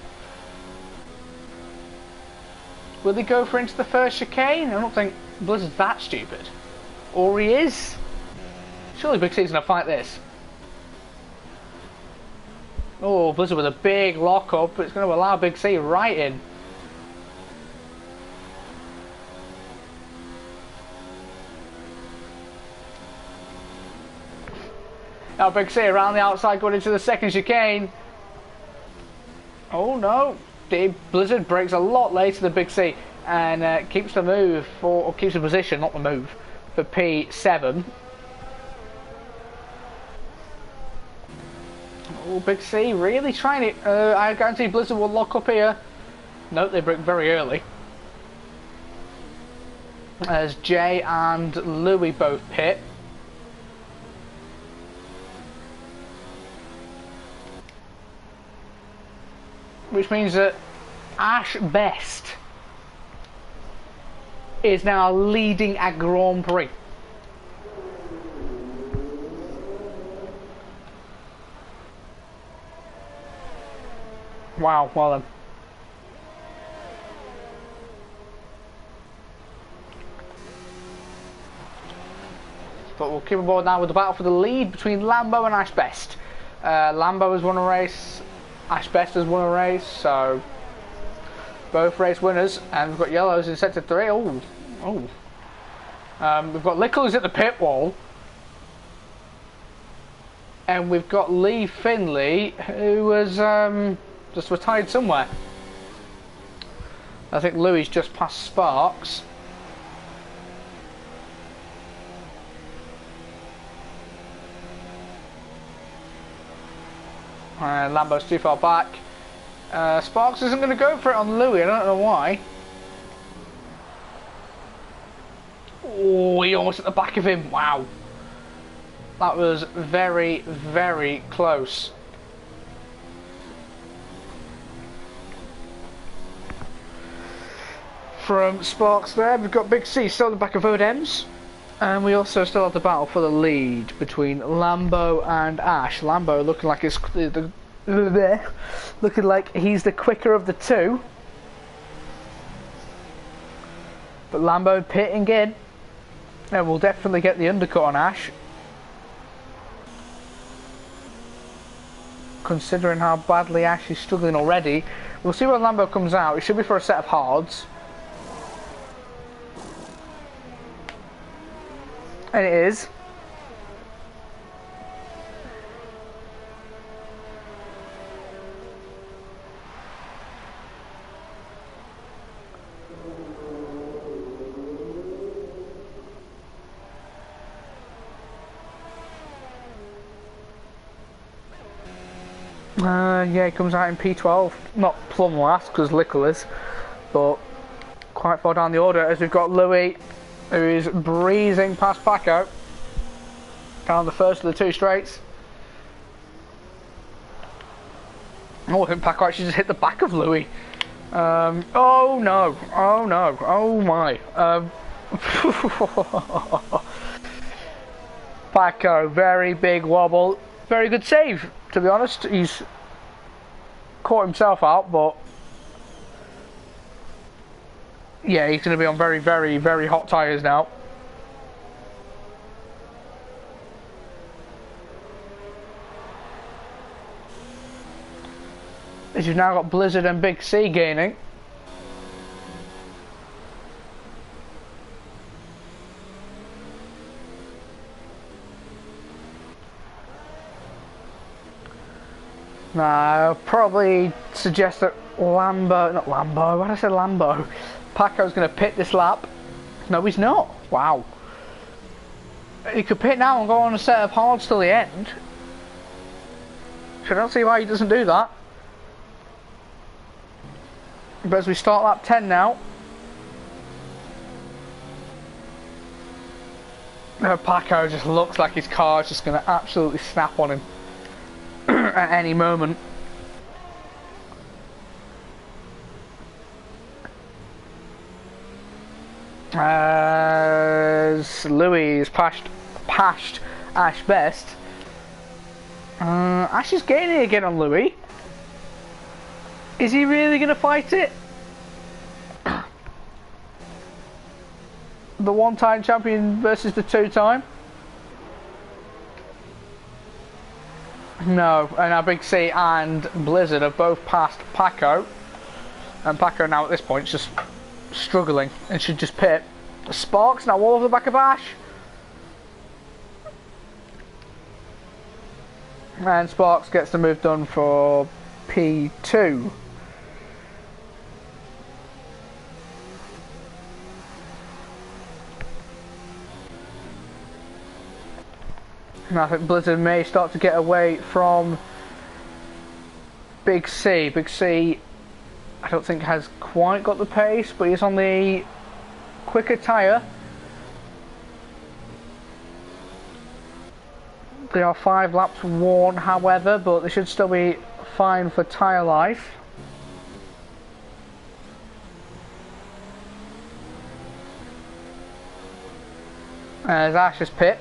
Will they go for into the first chicane? I don't think Blizzard's that stupid. Or he is. Surely Big C's going to fight this. Oh, Blizzard with a big lock up. It's going to allow Big C right in. Now Big C around the outside going into the second chicane. Oh no. Blizzard breaks a lot later than Big C and keeps the move or keeps the position, not the move, for P7. Oh, Big C really trying it. I guarantee Blizzard will lock up here. Nope, they break very early. As Jay and Louis both pit. Which means that Ash Best is now leading a Grand Prix. Wow, well then. But we'll keep aboard now with the battle for the lead between Lambo and Ashbest. Lambo has won a race, Ashbest has won a race, so both race winners. And we've got yellows in sector 3. Oh. We've got Lickles at the pit wall. And we've got Lee Finley, who was just retired somewhere. I think Louis just passed Sparks. Lambo's too far back. Sparks isn't going to go for it on Louis, I don't know why. Oh, he almost at the back of him, wow. That was very, very close. From Sparks there, we've got Big C still at the back of Odems. And we also still have the battle for the lead between Lambo and Ash. Lambo looking like he's the quicker of the two. But Lambo pitting in. And we'll definitely get the undercut on Ash. Considering how badly Ash is struggling already. We'll see when Lambo comes out. It should be for a set of hards. And it is. Yeah, he comes out in P12. Not plumb last because Lickle is, but quite far down the order as we've got Louis, who is breezing past Paco down the first of the two straights. Oh, I think Paco actually just hit the back of Louis. Oh no, oh no, oh my. Paco, very big wobble. Very good save, to be honest. He's caught himself out, but yeah, he's going to be on very, very, very hot tyres now. As you've now got Blizzard and Big C gaining. Now, I'll probably suggest that Lambo, not Lambo, why did I say Lambo? Paco's going to pit this lap. No, he's not. Wow. He could pit now and go on a set of hards till the end. So I don't see why he doesn't do that. But as we start lap 10 now. Paco just looks like his car is just going to absolutely snap on him. At any moment. As Louis is passed Ash Best. Ash is gaining again on Louis. Is he really going to fight it? The one-time champion versus the two-time? No, and now Big C and Blizzard have both passed Paco. And Paco now at this point is just struggling and should just pit. Sparks now all over the back of Ash. And Sparks gets the move done for P2. And I think Blizzard may start to get away from Big C. Big C, I don't think has quite got the pace, but he's on the quicker tyre. They are 5 laps worn, however, but they should still be fine for tyre life. There's Ash's pit.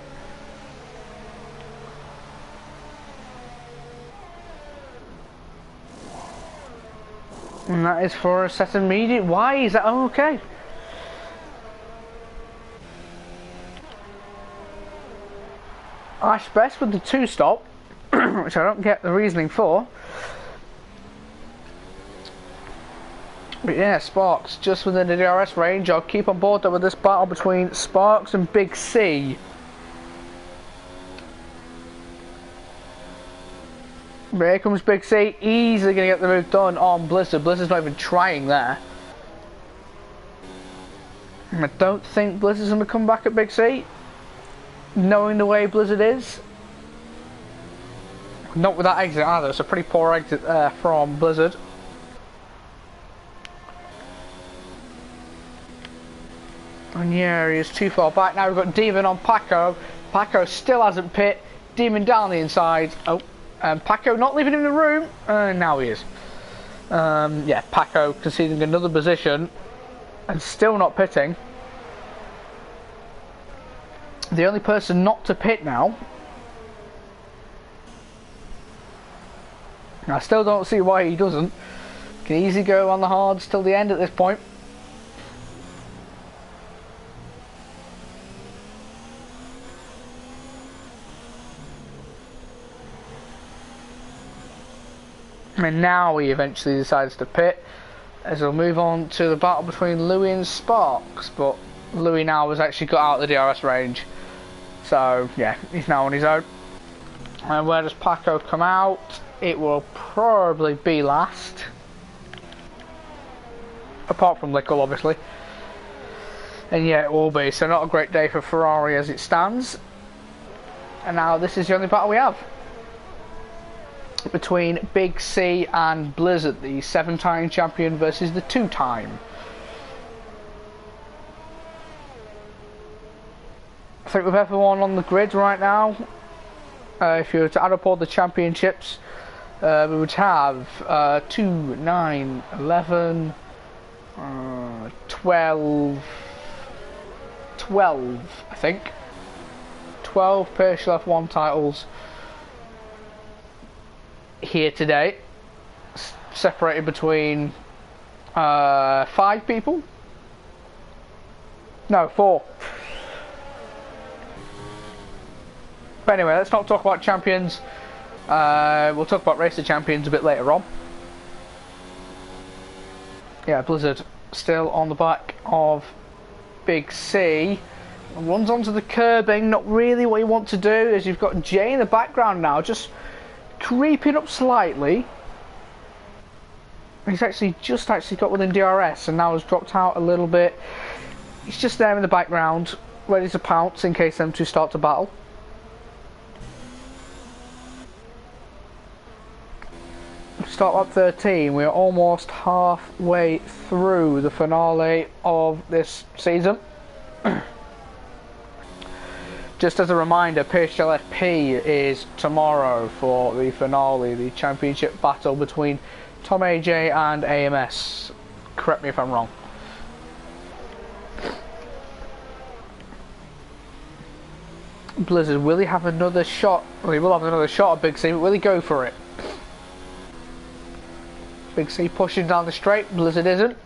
And that is for a set of medium. Why is that? Oh, okay. Ash best with the 2-stop, which I don't get the reasoning for. But yeah, Sparks just within the DRS range. I'll keep on board with this battle between Sparks and Big C. But here comes Big C, easily going to get the move done on Blizzard. Blizzard's not even trying there. And I don't think Blizzard's going to come back at Big C, knowing the way Blizzard is. Not with that exit either, it's a pretty poor exit there from Blizzard. And yeah, he is too far back. Now we've got Demon on Paco. Paco still hasn't pit. Demon down the inside. Oh. Paco not leaving him in the room. Now he is. Yeah, Paco conceding another position and still not pitting. The only person not to pit now. I still don't see why he doesn't. Can easily go on the hards till the end at this point. And now he eventually decides to pit, as we'll move on to the battle between Louis and Sparks. But Louis now has actually got out of the DRS range, so yeah, he's now on his own. And where does Paco come out? It will probably be last, apart from Lickle obviously. And yeah, it will be, so not a great day for Ferrari as it stands. And now this is the only battle we have between Big C and Blizzard, the 7-time champion versus the 2-time. I think with everyone on the grid right now, if you were to add up all the championships, we would have 2, 9, 11, 12, I think. 12 PSGL F1 titles here today, separated between 5 people. No, 4. But anyway, let's not talk about champions. We'll talk about Racer Champions a bit later on. Yeah, Blizzard still on the back of Big C. Runs onto the curbing, not really what you want to do, as you've got Jay in the background now, just creeping up slightly. He's actually got within DRS and now has dropped out a little bit. He's just there in the background, ready to pounce in case them two start to battle. Start lap 13, we're almost halfway through the finale of this season. Just as a reminder, PSGL FP is tomorrow for the finale, the championship battle between Tom AJ and AMS. Correct me if I'm wrong. Blizzard, will he have another shot? Well, he will have another shot at Big C, but will he go for it? Big C pushing down the straight, Blizzard isn't.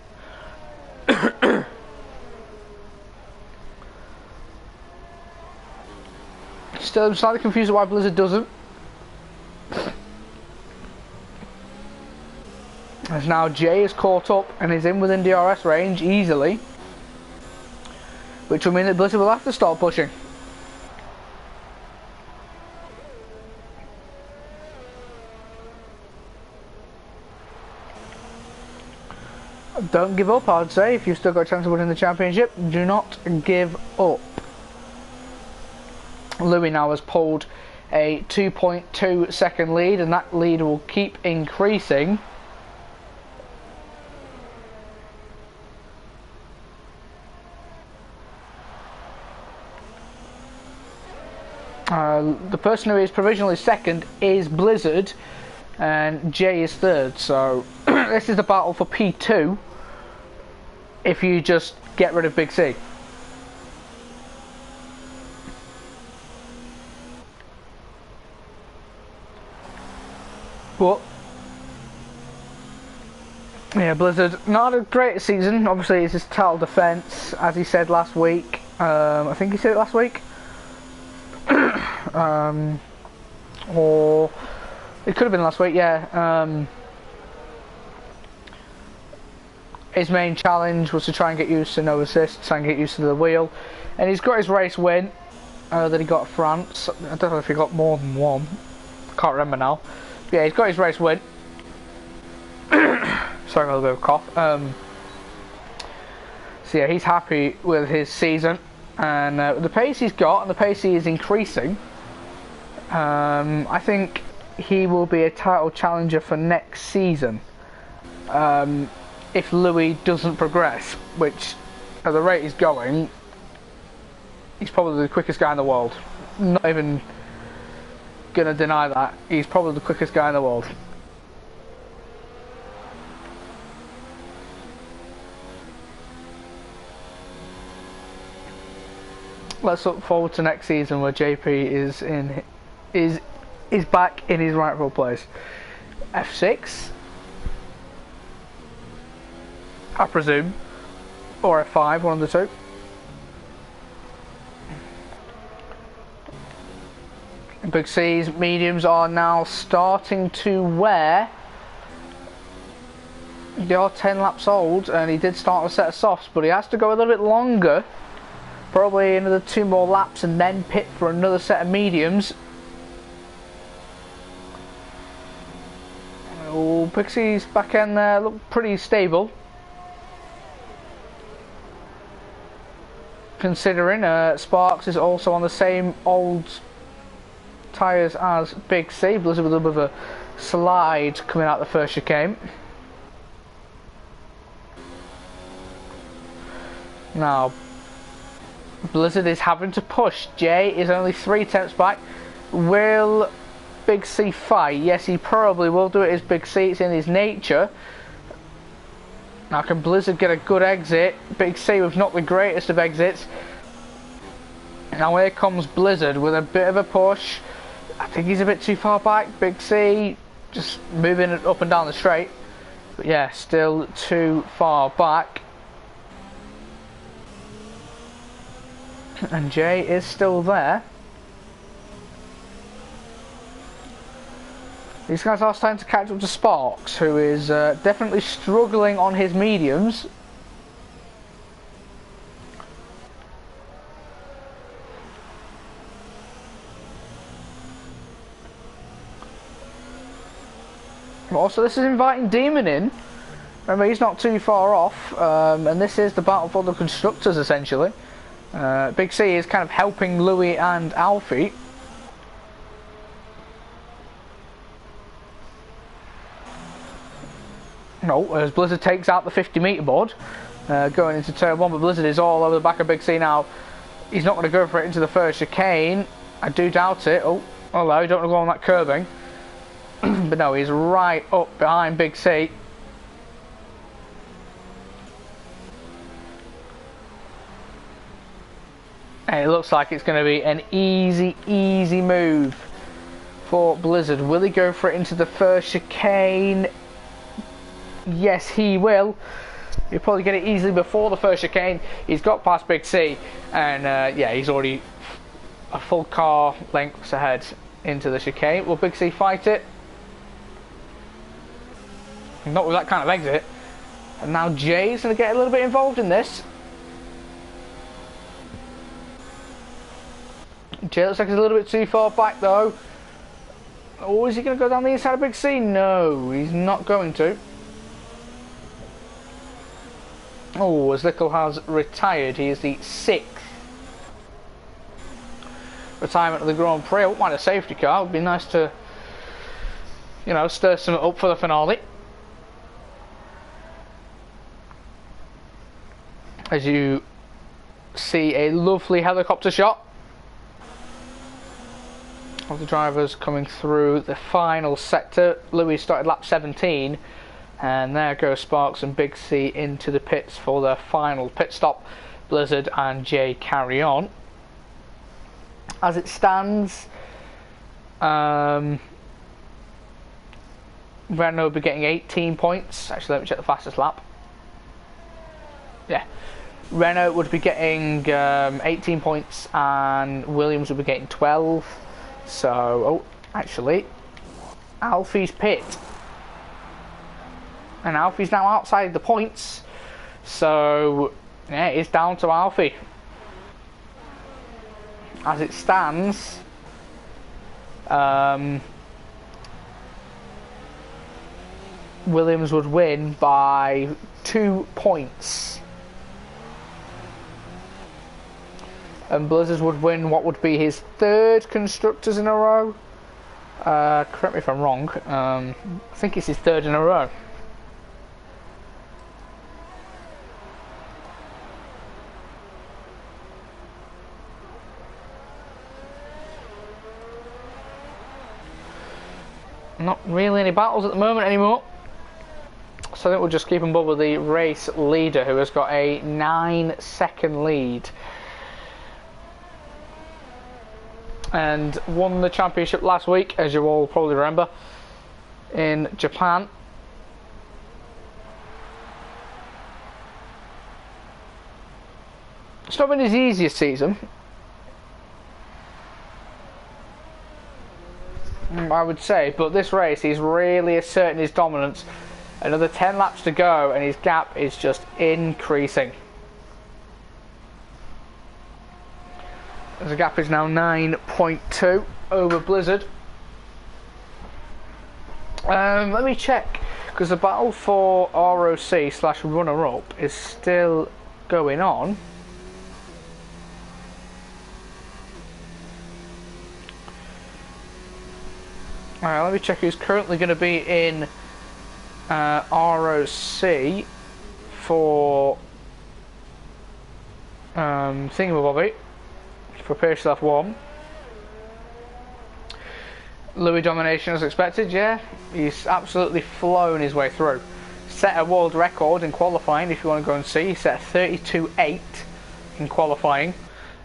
Still, I'm slightly confused why Blizzard doesn't. As now Jay is caught up and is in within DRS range easily, which will mean that Blizzard will have to start pushing. Don't give up, I'd say. If you've still got a chance of winning the championship, do not give up. Louis now has pulled a 2.2 second lead, and that lead will keep increasing. The person who is provisionally second is Blizzard, and Jay is third, so this is the battle for P2 if you just get rid of Big C. But yeah, Blizzard not a great season. Obviously, it's his title defense, as he said last week. I think he said it last week, or it could have been last week. Yeah. His main challenge was to try and get used to no assists, try and get used to the wheel, and he's got his race win that he got at France. I don't know if he got more than one. I can't remember now. But yeah, he's got his race win. Sorry, a little bit of a cough. So yeah, he's happy with his season, and the pace he's got and the pace he is increasing. I think he will be a title challenger for next season. If Louis doesn't progress, which at the rate he's going, he's probably the quickest guy in the world. Not even gonna deny that. He's probably the quickest guy in the world. Let's look forward to next season where JP is back in his rightful place. F6, I presume, or F5, one of the two. Big C's mediums are now starting to wear. They are 10 laps old, and he did start a set of softs, but he has to go a little bit longer, probably another 2 more laps, and then pit for another set of mediums. Oh, Pixie's back end there look pretty stable, considering Sparks is also on the same old tyres as Big C. Blizzard with a little bit of a slide coming out the first chicane. Now Blizzard is having to push. Jay is only 3 tenths back. Will Big C fight? Yes, he probably will do it as Big C. It's in his nature. Now can Blizzard get a good exit? Big C with not the greatest of exits. Now here comes Blizzard with a bit of a push. I think he's a bit too far back. Big C just moving it up and down the straight. But yeah, still too far back. And Jay is still there. These guys are starting to catch up to Sparks, who is definitely struggling on his mediums. Also, this is inviting Demon in. Remember, he's not too far off, and this is the battle for the constructors, essentially. Big C is kind of helping Louis and Alfie. No, as Blizzard takes out the 50-metre board, going into turn 1, but Blizzard is all over the back of Big C now. He's not going to go for it into the first chicane. I do doubt it. Oh, hello, you don't want to go on that curbing. But no, he's right up behind Big C. And it looks like it's going to be an easy move for Blizzard. Will he go for it into the first chicane? Yes, he will. He'll probably get it easily before the first chicane. He's got past Big C, and yeah, he's already a full car lengths ahead into the chicane. Will Big C fight it? Not with that kind of exit. And now Jay's going to get a little bit involved in this. Jay looks like he's a little bit too far back though. Oh, is he going to go down the inside of Big C? No, he's not going to. Oh, as Little has retired, he is the 6th retirement of the Grand Prix. I wouldn't mind a safety car. It would be nice to, you know, stir something up for the finale. As you see a lovely helicopter shot of the drivers coming through the final sector. Louis started lap 17, and there goes Sparks and Big C into the pits for their final pit stop. Blizzard and Jay carry on. As it stands, Renault would be getting 18 points. Actually, let me check the fastest lap. Yeah. Renault would be getting 18 points and Williams would be getting 12. So, oh, actually, Alfie's pit. And Alfie's now outside the points. So, yeah, it's down to Alfie. As it stands, Williams would win by 2 points. And Blizzard would win what would be his 3rd Constructors in a row. Correct me if I'm wrong. I think it's his 3rd in a row. Not really any battles at the moment anymore. So I think we'll just keep him above the race leader, who has got a 9-second lead. And won the championship last week, as you all probably remember, in Japan. It's not been his easiest season, I would say, but this race he's really asserting his dominance. Another 10 laps to go and his gap is just increasing. The gap is now 9.2 over Blizzard. Let me check, because the battle for ROC / runner-up is still going on. Alright, let me check who's currently going to be in ROC for Thingamabobby. Prepare yourself 1. Louis domination as expected, yeah. He's absolutely flown his way through. Set a world record in qualifying, if you want to go and see. He set a 32.8 in qualifying.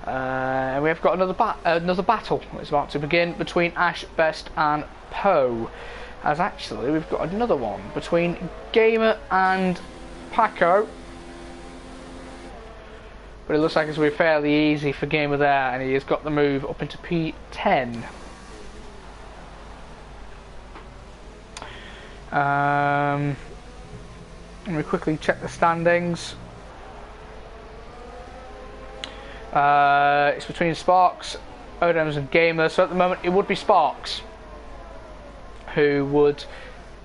And we have got another battle that's about to begin between Ash, Best and Poe. As actually we've got another one between Gamer and Paco. But it looks like it's going to be fairly easy for Gamer there, and he has got the move up into P10. Let me quickly check the standings. It's between Sparks, Odems and Gamer, so at the moment it would be Sparks who would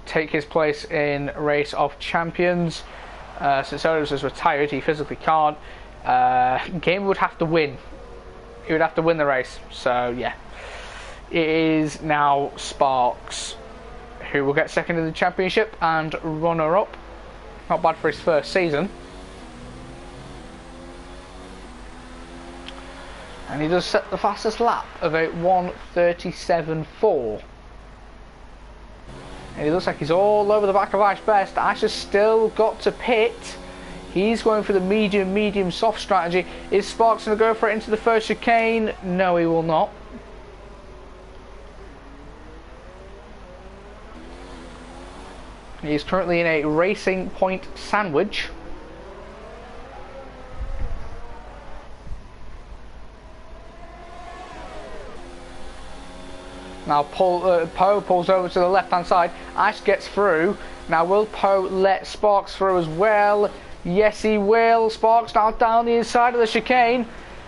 take his place in Race of Champions. Since Odems has retired, he physically can't. Gamer would have to win. He would have to win the race. So yeah, it is now Sparks who will get second in the championship and runner-up. Not bad for his first season. And he does set the fastest lap of a 1:37.4. And it looks like he's all over the back of Ash Best. Ash has still got to pit. He's going for the medium soft strategy. Is Sparks going to go for it into the first chicane? No, he will not. He's currently in a racing point sandwich. Now Poe pulls over to the left hand side. Ash gets through. Now will Poe let Sparks through as well? Yes he will. Sparks now down the inside of the chicane.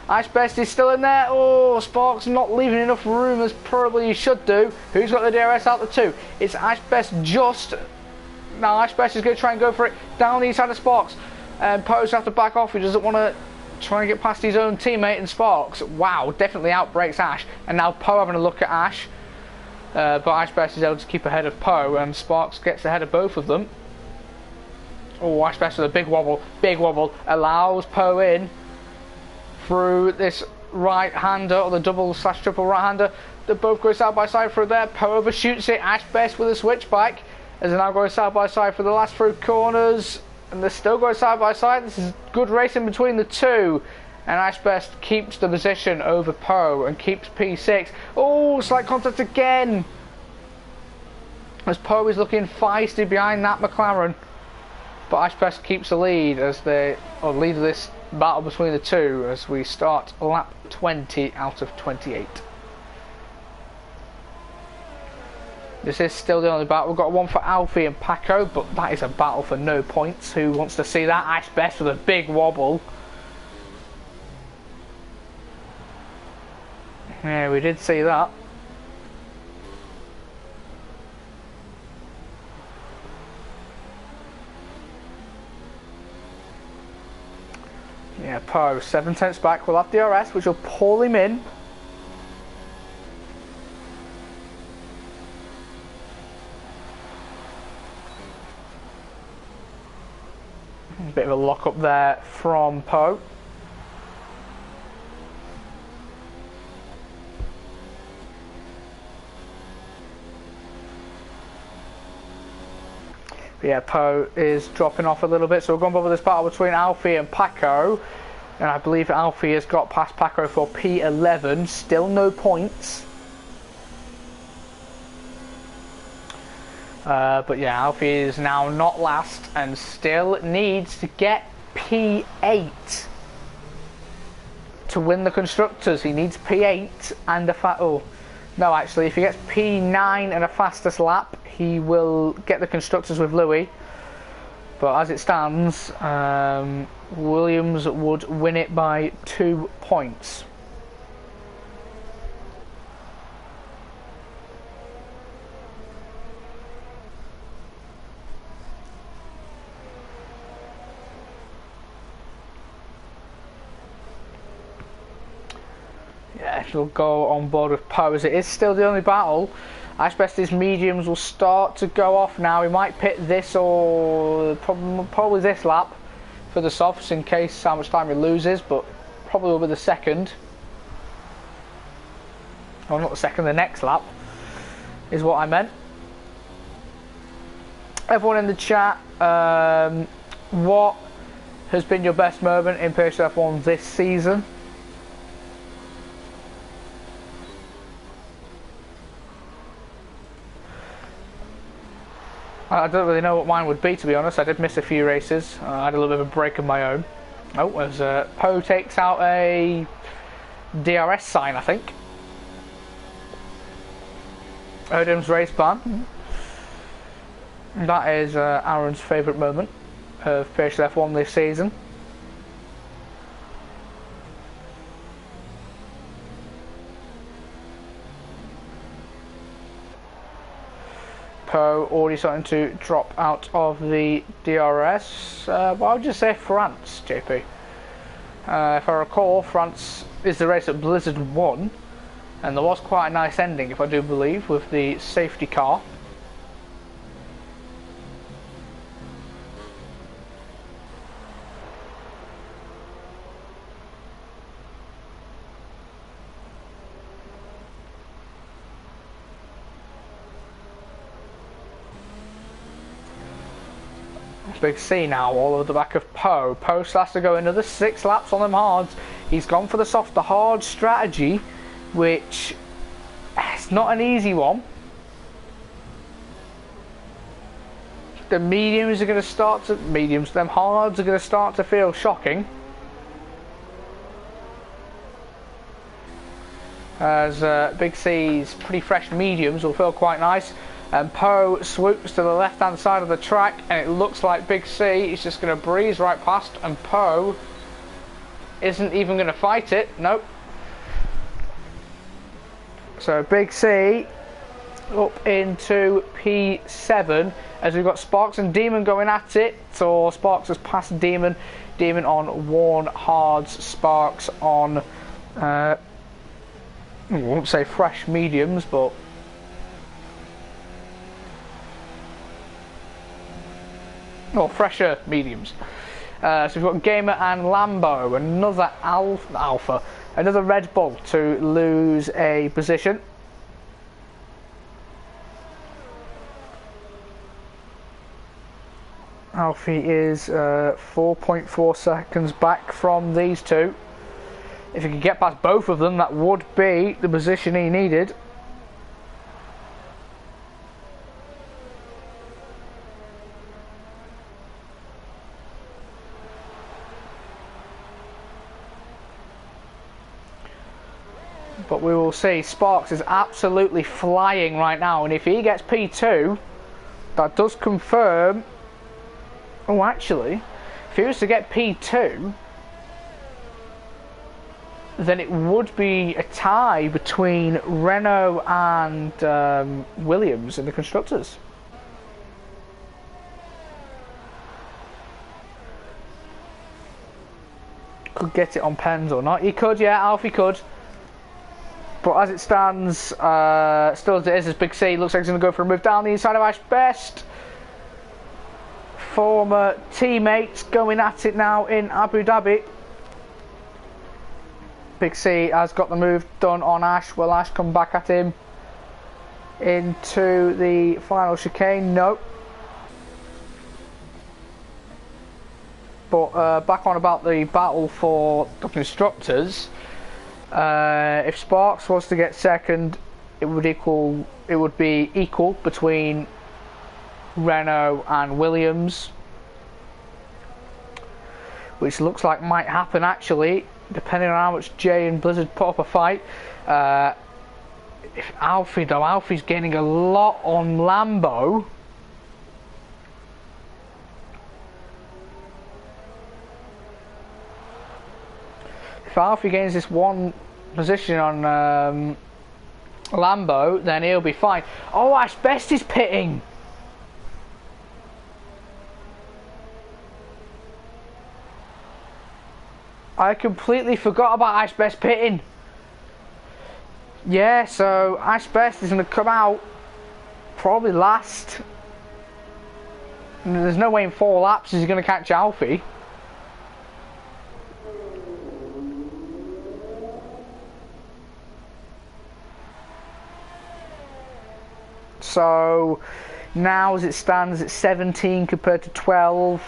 Ash Best is still in there. Oh, Sparks not leaving enough room as probably he should do. Who's got the DRS out the 2? It's Ash Best just. Now Ash Best is going to try and go for it down the inside of Sparks. And Poe's have to back off. He doesn't want to try and get past his own teammate and Sparks. Wow, definitely outbreaks Ash. And now Poe having a look at Ash. But Ash Best is able to keep ahead of Poe, and Sparks gets ahead of both of them. Oh, Ash Best with a big wobble, allows Poe in through this right-hander, or the double/triple right-hander. They both go side by side through there. Poe overshoots it. Ash Best with a switchback, as they're now going side by side for the last through corners, and they're still going side by side. This is good racing between the two. And Ash Best keeps the position over Poe and keeps P6. Oh, slight contact again. as Poe is looking feisty behind that McLaren. But Ice Best keeps the lead as they lead this battle between the two as we start lap 20 out of 28. This is still the only battle. We've got one for Alfie and Paco, but that is a battle for no points. Who wants to see that? Ice Best with a big wobble. Yeah, we did see that. Yeah, Poe, 7/10 back. We'll have DRS, which will pull him in. A bit of a lock up there from Poe. Yeah, Poe is dropping off a little bit, so we're going over this battle between Alfie and Paco, and I believe Alfie has got past Paco for P11. Still no points, but yeah, Alfie is now not last and still needs to get P8 to win the constructors. He needs P8 and a no, actually, if he gets P9 and a fastest lap, he will get the constructors with Louis. But as it stands, Williams would win it by 2 points. Yeah, she'll go on board with Poe as it is still the only battle. Ice Best's mediums will start to go off now. He might pit this or probably this lap for the softs in case how much time he loses, but probably will be the second. Oh, not the second, the next lap is what I meant. Everyone in the chat, what has been your best moment in PSGL F1 this season? I don't really know what mine would be, to be honest. I did miss a few races. I had a little bit of a break of my own. Oh, as Poe takes out a DRS sign, I think. Odin's race ban. That is Aaron's favourite moment of PSGL F1 this season. Poe already starting to drop out of the DRS. Well, I'll just say France, JP. If I recall, France is the race that Blizzard won, and there was quite a nice ending, if I do believe, with the safety car. Big C now all over the back of Poe. Poe has to go another 6 laps on them hards. He's gone for the soft to hard strategy, which is not an easy one. The mediums are going to start to them hards are going to start to feel shocking. As Big C's pretty fresh mediums will feel quite nice. And Poe swoops to the left hand side of the track, and it looks like Big C is just going to breeze right past, and Poe isn't even going to fight it. Nope. So Big C up into P7 as we've got Sparks and Demon going at it. So Sparks has passed Demon. Demon on worn hards, Sparks on I won't say fresh mediums, but fresher mediums. So we've got Gamer and Lambo, another Alpha, another Red Bull to lose a position. Alfie is 4.4 seconds back from these two. If he could get past both of them, that would be the position he needed. But we will see. Sparks is absolutely flying right now, and if he gets P2, that does confirm. Oh, actually, if he was to get P2, then it would be a tie between Renault and Williams in the constructors. Could get it on pens or not. He could, yeah, Alfie could. But as it stands, still as it is, as Big C looks like he's going to go for a move down the inside of Ash Best. Former teammates going at it now in Abu Dhabi. Big C has got the move done on Ash. Will Ash come back at him into the final chicane? No. But back on about the battle for the constructors. If Sparks was to get second, it would be equal between Renault and Williams, which looks like might happen actually, depending on how much Jay and Blizzard put up a fight. If Alfie's gaining a lot on Lambo. If Alfie gains this one position on Lambo, then he'll be fine. Oh, Ash Best is pitting. I completely forgot about Ash Best pitting. Yeah, so Ash Best is going to come out probably last. And there's no way in 4 laps he's going to catch Alfie. So now as it stands, it's 17 compared to 12.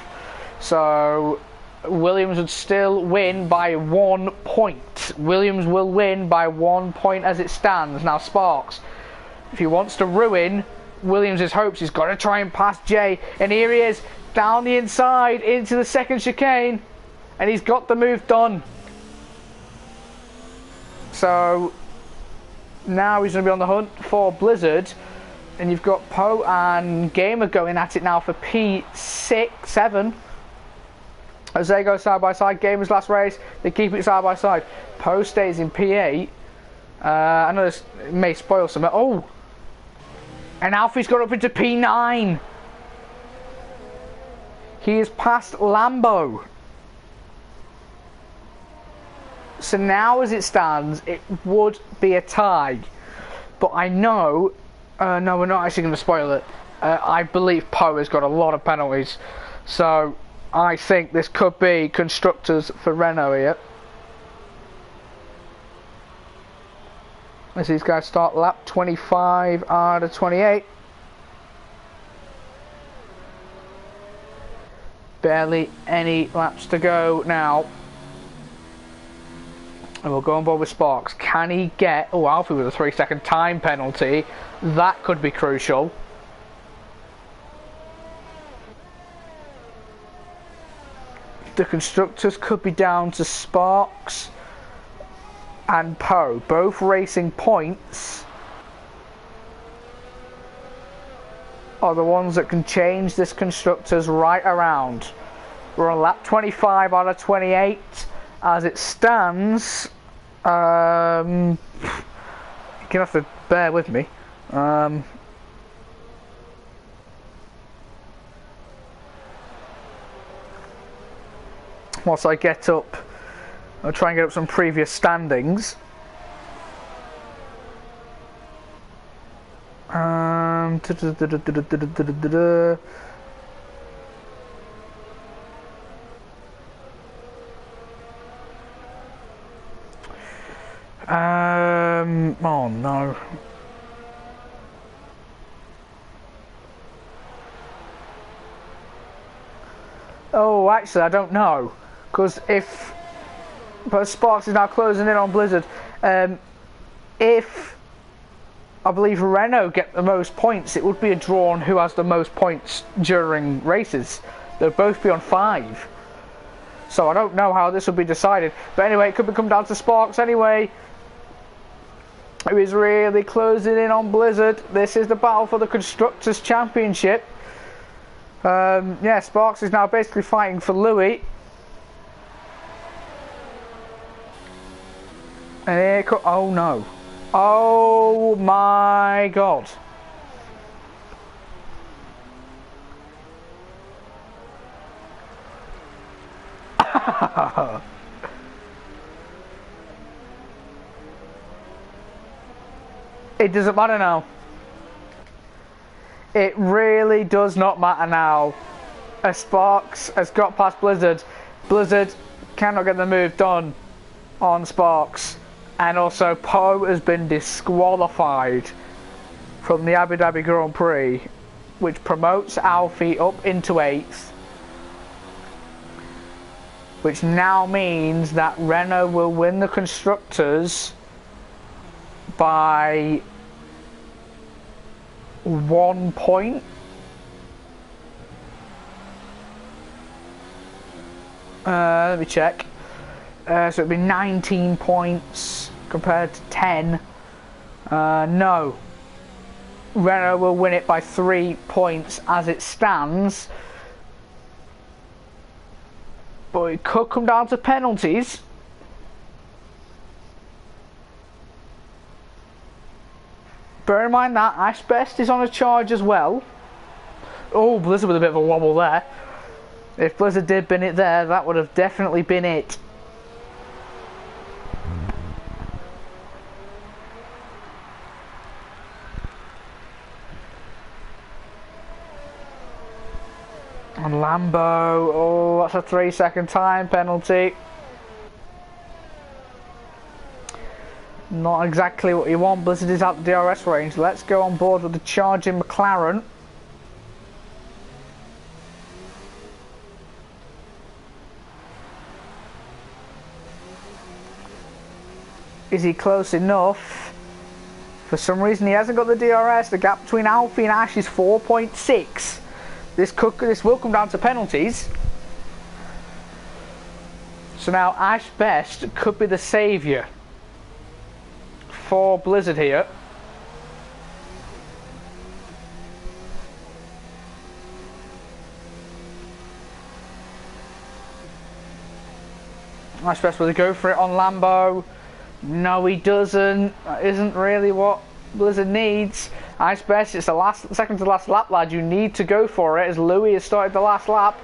So Williams would still win by 1 point. Williams will win by 1 point as it stands. Now Sparks, if he wants to ruin Williams' hopes, he's got to try and pass Jay. And here he is, down the inside into the second chicane. And he's got the move done. So now he's going to be on the hunt for Blizzard. And you've got Poe and Gamer going at it now for P6, 7. As they go side by side, Gamer's last race, they keep it side by side. Poe stays in P8. I know this may spoil some. Oh! And Alfie's got up into P9. He has passed Lambo. So now as it stands, it would be a tie. But I know... no, we're not actually going to spoil it. I believe Poe has got a lot of penalties. So I think this could be constructors for Renault here. As these guys start lap 25 out of 28. Barely any laps to go now. And we'll go on board with Sparks. Can he get... Oh, Alfie with a 3-second time penalty. That could be crucial. The constructors could be down to Sparks and Poe. Both racing points are the ones that can change this constructors right around. We're on lap 25 out of 28. As it stands... you're going to have to bear with me. Whilst I get up, I'll try and get up some previous standings. Oh no. Oh, actually, I don't know. Because but Sparks is now closing in on Blizzard. If I believe Renault get the most points, it would be a draw on who has the most points during races. They'll both be on 5. So I don't know how this will be decided. But anyway, it could come down to Sparks anyway. who is really closing in on Blizzard. This is the battle for the Constructors' Championship. Yeah, Sparks is now basically fighting for Louis. And here oh no. Oh my god. It doesn't matter now. It really does not matter now. As Sparks has got past Blizzard, Blizzard cannot get the move done on Sparks. And also Poe has been disqualified from the Abu Dhabi Grand Prix, which promotes Alfie up into 8th. Which now means that Renault will win the Constructors by 1 point. Let me check. So it'd be 19 points compared to 10. No. Renault will win it by 3 points as it stands. But it could come down to penalties. Bear in mind that Ashbest is on a charge as well. Oh, Blizzard with a bit of a wobble there. If Blizzard did bin it there, that would have definitely been it. And Lambo, oh, that's a 3-second time penalty. Not exactly what you want. Blizzard is out the DRS range. Let's go on board with the charging McLaren. Is he close enough? For some reason he hasn't got the DRS. The gap between Alfie and Ash is 4.6. This will come down to penalties. So now Ash Best could be the saviour for Blizzard here. Ash Best will go for it on Lambo. No, he doesn't. That isn't really what Blizzard needs. Ash Best, it's the second to last lap, lad. You need to go for it as Louis has started the last lap.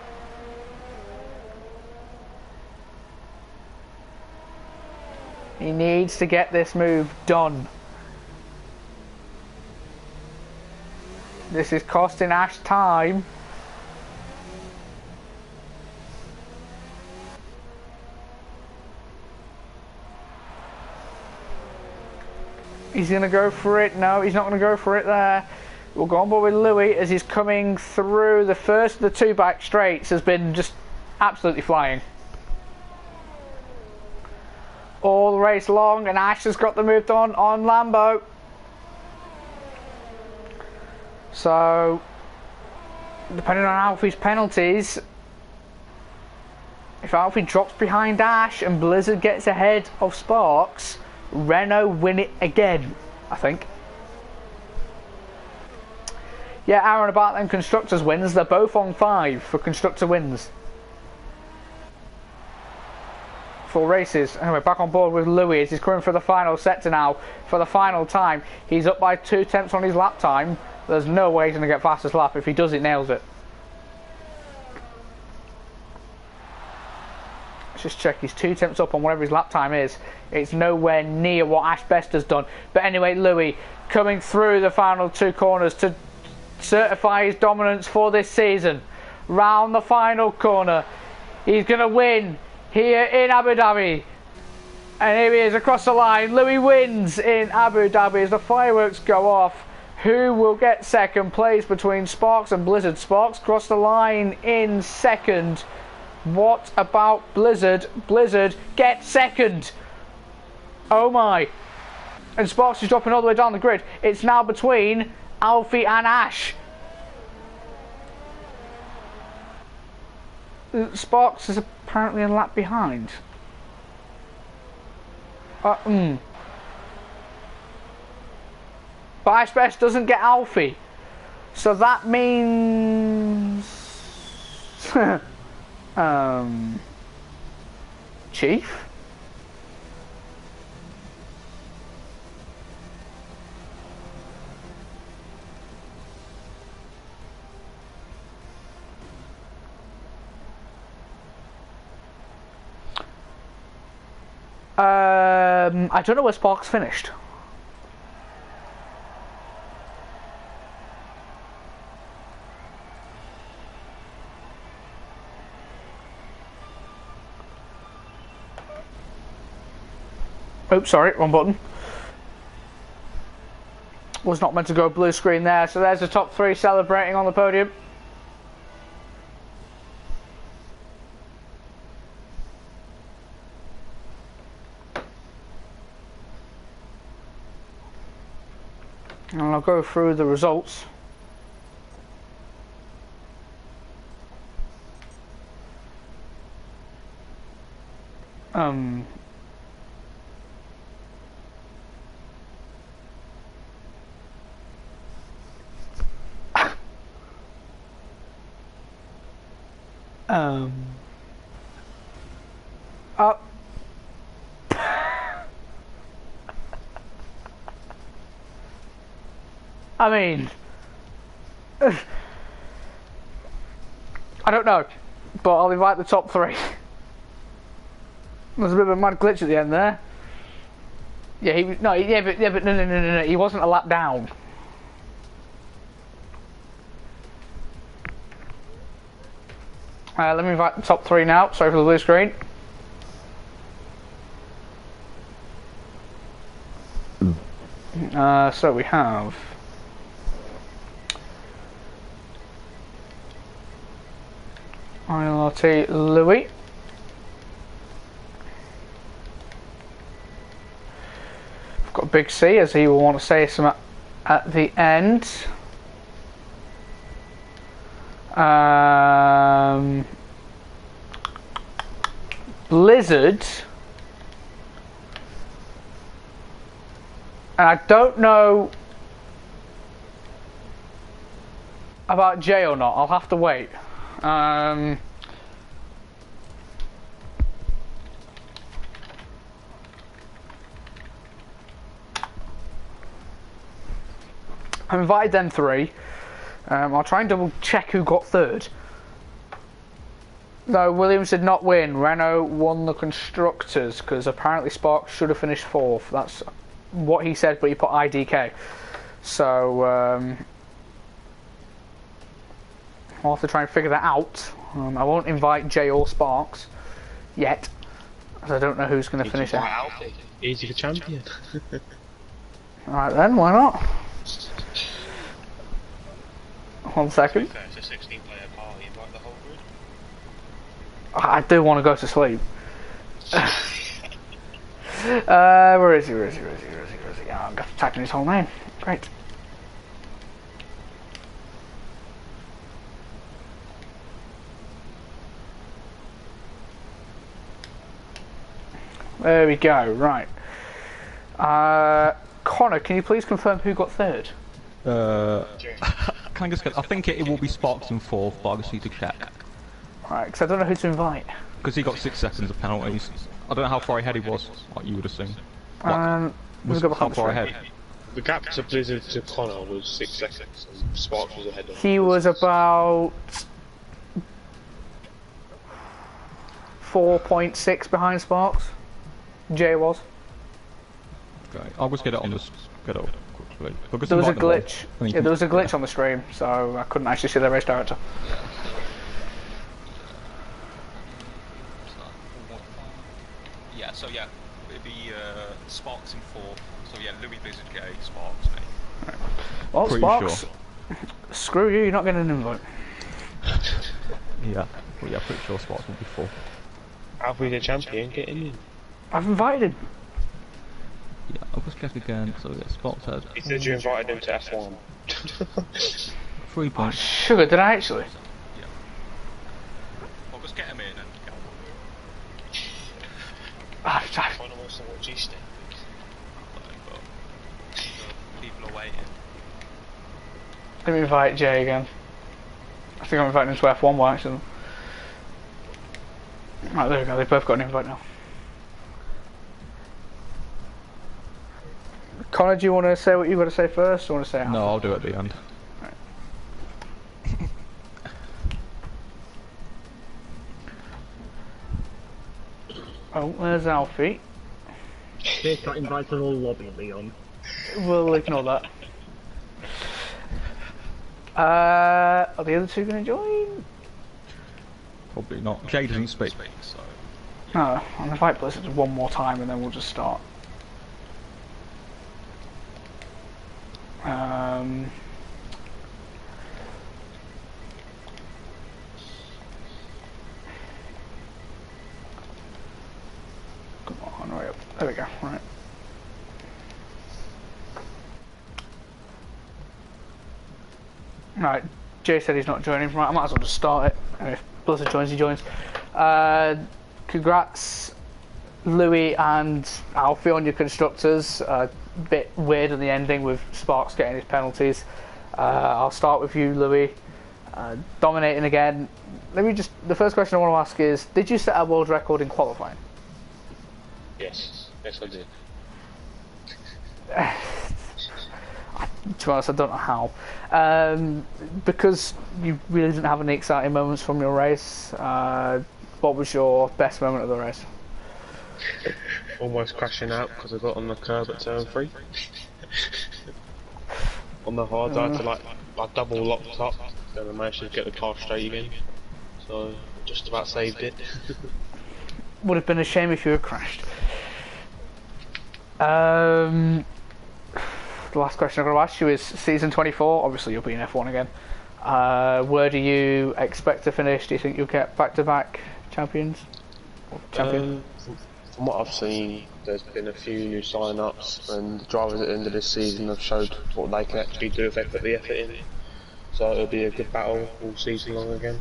He needs to get this move done. This is costing Ash time. He's going to go for it. No, he's not going to go for it there. We'll go on board with Louis as he's coming through. The first of the 2 back straights has been just absolutely flying. All the race long, and Ash has got the move done on Lambo. So, depending on Alfie's penalties, if Alfie drops behind Ash and Blizzard gets ahead of Sparks, Renault win it again, I think. Yeah, Aaron, about them Constructors wins, they're both on 5 for Constructor wins. 4 races. Anyway, back on board with Louis as he's coming for the final sector now for the final time. He's up by 2 tenths on his lap time. There's no way he's going to get fastest lap. If he does, it nails it. Let's just check. He's 2 tenths up on whatever his lap time is. It's nowhere near what Ash Best has done. But anyway, Louis coming through the final 2 corners to certify his dominance for this season. Round the final corner. He's going to win here in Abu Dhabi. And here he is across the line. Louis wins in Abu Dhabi as the fireworks go off. Who will get second place between Sparks and Blizzard? Sparks cross the line in second. What about Blizzard? Blizzard gets second. Oh my. And Sparks is dropping all the way down the grid. It's now between Alfie and Ash. Sparks is apparently a lap behind. But iSpace doesn't get Alfie. So that means... Chief? I don't know where Sparks finished. Oops, sorry, wrong button. Was not meant to go blue screen there. So there's the top 3 celebrating on the podium. And I'll go through the results. I mean, I don't know, but I'll invite the top 3. There's a bit of a mad glitch at the end there. Yeah, but no, he wasn't a lap down. Let me invite the top 3 now. Sorry for the blue screen. So we have ILRT Louis. I've got Big C, as he will want to say something at the end. Blizzard. And I don't know about Jay or not. I'll have to wait. I invited them 3. I'll try and double check who got 3rd. No, Williams did not win. Renault won the constructors because apparently Sparks should have finished 4th. That's what he said, but he put IDK. So I'll have to try and figure that out. I won't invite Jay or Sparks yet, as I don't know who's going to finish it. Easy for champion. Alright then, why not? 1 second. It's a 16-player party, invite the whole group. I do want to go to sleep. Where is he? Oh, I'm going to type in his whole name. Great. There we go, right. Connor, can you please confirm who got 3rd? Can I just get, I think it will be Sparks in 4th, but I just need to check. Right, because I don't know who to invite. Because he got 6 seconds of penalties. I don't know how far ahead he was, like you would assume. Was how far ahead? The gap to Blizzard to Connor was 6 seconds, and Sparks was ahead of him. He was about 4.6 behind Sparks. Jay was. Okay, I'll just get it on this. Get it up quickly. There was a glitch. Yeah, there was a glitch on the stream, so I couldn't actually see the race director. Yeah, so yeah, it'd be Sparks in 4th. So yeah, Louis, Blizzard, Gay, Sparks, mate. Right. Well, pretty Sparks, sure. Screw you, you're not getting an invite. Yeah, well, yeah, pretty sure Sparks will be 4th. Alfie the champion, get him in. I've invited him. Yeah, I'll just check again, so yeah, Sparks has... He said you invited him to F1. 3 points. Oh, sugar, did I actually? Yeah. I'll just get him in and go. Ah, Connor wants to watch Easter. People are waiting. Let me invite Jay again. I think I'm inviting him to F1 by accident. Right, there we go, they've both got an invite now. Connor, do you want to say what you got to say first, or want to say after? No, I'll do it at the end. Right. Oh, there's Alfie. This got invited to the lobby, Leon. We'll ignore that. Are the other two going to join? Probably not. Jay doesn't speak. So No, I'll invite Blizzard one more time and then we'll just start. Come on, right up. There we go, right. Right, Jay said he's not joining. Right, I might as well just start it. And if Blizzard joins, he joins. Congrats, Louis and Alfie, on your constructors. Bit weird in the ending with Sparks getting his penalties. I'll start with you, Louis. Dominating again. The first question I want to ask is, did you set a world record in qualifying? Yes, I did. To be honest, I don't know how. Because you really didn't have any exciting moments from your race, what was your best moment of the race? Almost crashing out because I got on the curb at turn 3. On the hard, I had to I double locked up, then I managed to get the car straight again. So, just about saved it. Would have been a shame if you had crashed. The last question I'm going to ask you is season 24. Obviously, you'll be in F1 again. Where do you expect to finish? Do you think you'll get back-to-back champions? From what I've seen, there's been a few new sign-ups, and the drivers at the end of this season have showed what they can actually do if they put the effort in. So it'll be a good battle all season long again.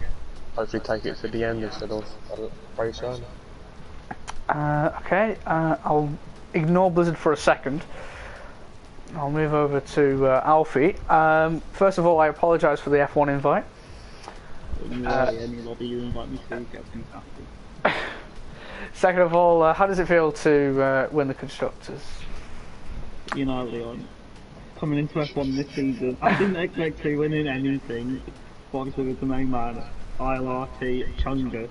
Hopefully take it to the end instead of a race early. Okay, I'll ignore Blizzard for a second. I'll move over to Alfie. First of all, I apologise for the F1 invite. Any lobby you invite me to, get things after. Second of all, how does it feel to win the Constructors? You know, Leon, coming into F1 this season, I didn't expect to win in anything. Obviously with the main man, ILRT, Chunga,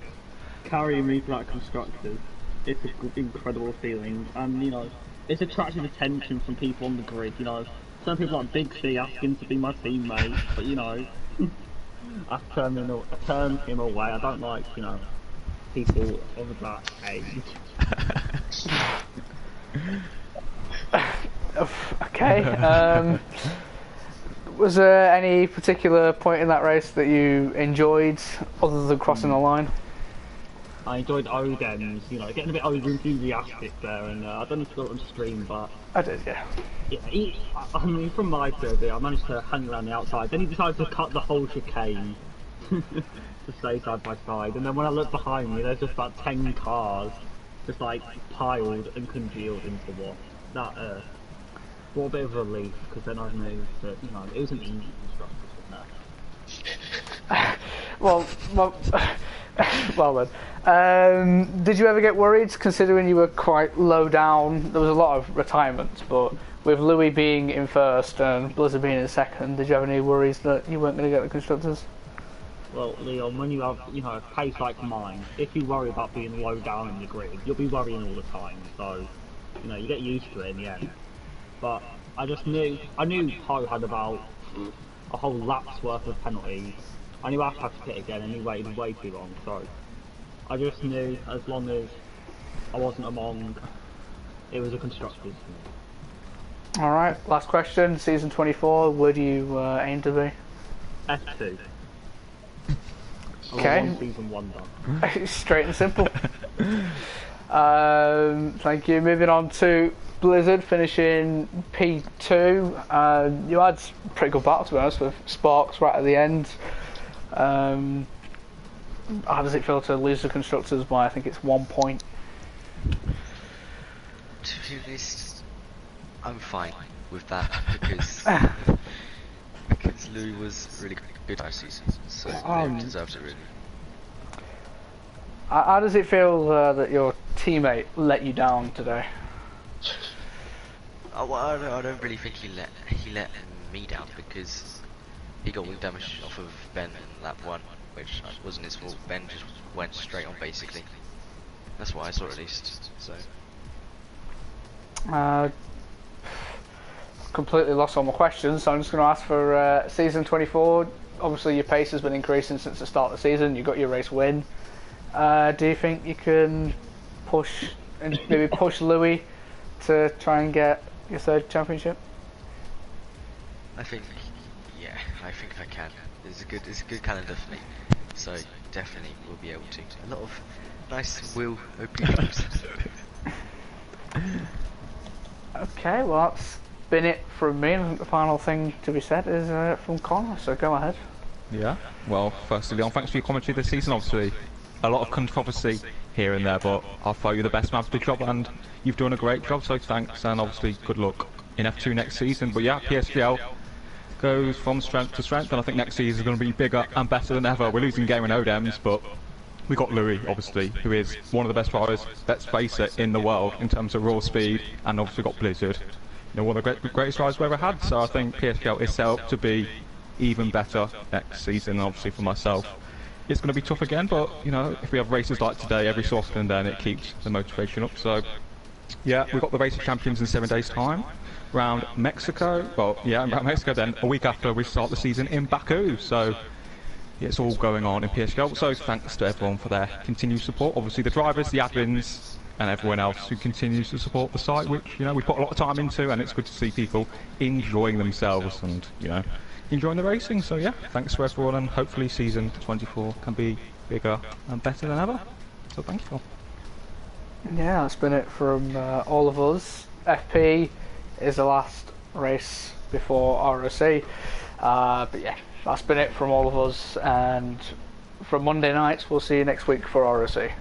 carrying me to that Constructors. It's an incredible feeling, and you know, it's attracting attention from people on the grid. You know, some people like Big C asking to be my teammate, but you know, I turned him away. I don't like, you know, people of that age. Okay. Was there any particular point in that race that you enjoyed, other than crossing the line? I enjoyed Odem's, you know, getting a bit over enthusiastic there, and I don't know if you got on stream, but I did, yeah. Yeah, I mean, from my POV, I managed to hang around the outside. Then he decided to cut the whole chicane to stay side by side. And then when I look behind me, there's just about 10 cars, just like piled and congealed into one. That brought a bit of relief, because then I knew that, you know, it was an easy construction. Well then. Did you ever get worried, considering you were quite low down? There was a lot of retirements, but with Louis being in first and Blizzard being in second, did you have any worries that you weren't going to get the Constructors? Well, Leon, when you have, you know, a pace like mine, if you worry about being low down in the grid, you'll be worrying all the time. So, you know, you get used to it in the end. But I knew Ho had about a whole lap's worth of penalties. I knew I'd have to pit again, and he waited way too long. So I just knew, as long as I wasn't among, it was a Constructors. Alright, last question. Season 24, where do you aim to be? F2. Okay. Season 1 done. Straight and simple. Thank you. Moving on to Blizzard, finishing P2. You had a pretty good battle, to be honest, with Sparks right at the end. How does it feel to lose the Constructors by, I think it's 1 point? To be honest, I'm fine with that because Louis was really good last season, so he deserves it really. How does it feel that your teammate let you down today? Oh, well, I don't really think he let me down because he got wing damage off of Ben in lap 1, which wasn't his fault. Ben just went straight on basically. That's what I saw at least. So. Completely lost all my questions, so I'm just going to ask for season 24. Obviously, your pace has been increasing since the start of the season. You got your race win. Do you think you can push and maybe push Louis to try and get your third championship? I think I can. It's a good calendar for me, so definitely we'll be able to. A lot of nice wheel opening jobs. Okay, well that's been it from me. And the final thing to be said is from Connor. So go ahead. Yeah. Well, firstly, Leon, thanks for your commentary this season. Obviously, a lot of controversy here and there, but I thought you're the best man for the job, and you've done a great job. So thanks, and obviously good luck in F2 next season. But yeah, PSGL goes from strength to strength, and I think next season is going to be bigger and better than ever. We're losing game and Odems, but we got Louis, obviously, who is one of the best drivers, let's face it, in the world in terms of raw speed, and obviously got Blizzard, one of the greatest drivers we've ever had. So I think PSGL is set up to be even better next season. And obviously for myself, it's going to be tough again, but if we have races like today every so often, then it keeps the motivation up. So yeah, we've got the Race of Champions in 7 days' time. Around Mexico, around Mexico, then a week after we start the season in Baku. So yeah, it's all going on in PSGL. So thanks to everyone for their continued support. Obviously the drivers, the admins, and everyone else who continues to support the site, which we put a lot of time into, and it's good to see people enjoying themselves and enjoying the racing. So yeah, thanks to everyone, and hopefully season 24 can be bigger and better than ever. So thank you all. Yeah, that's been it from all of us. FP is the last race before ROC. But yeah, that's been it from all of us, and from Monday nights we'll see you next week for ROC.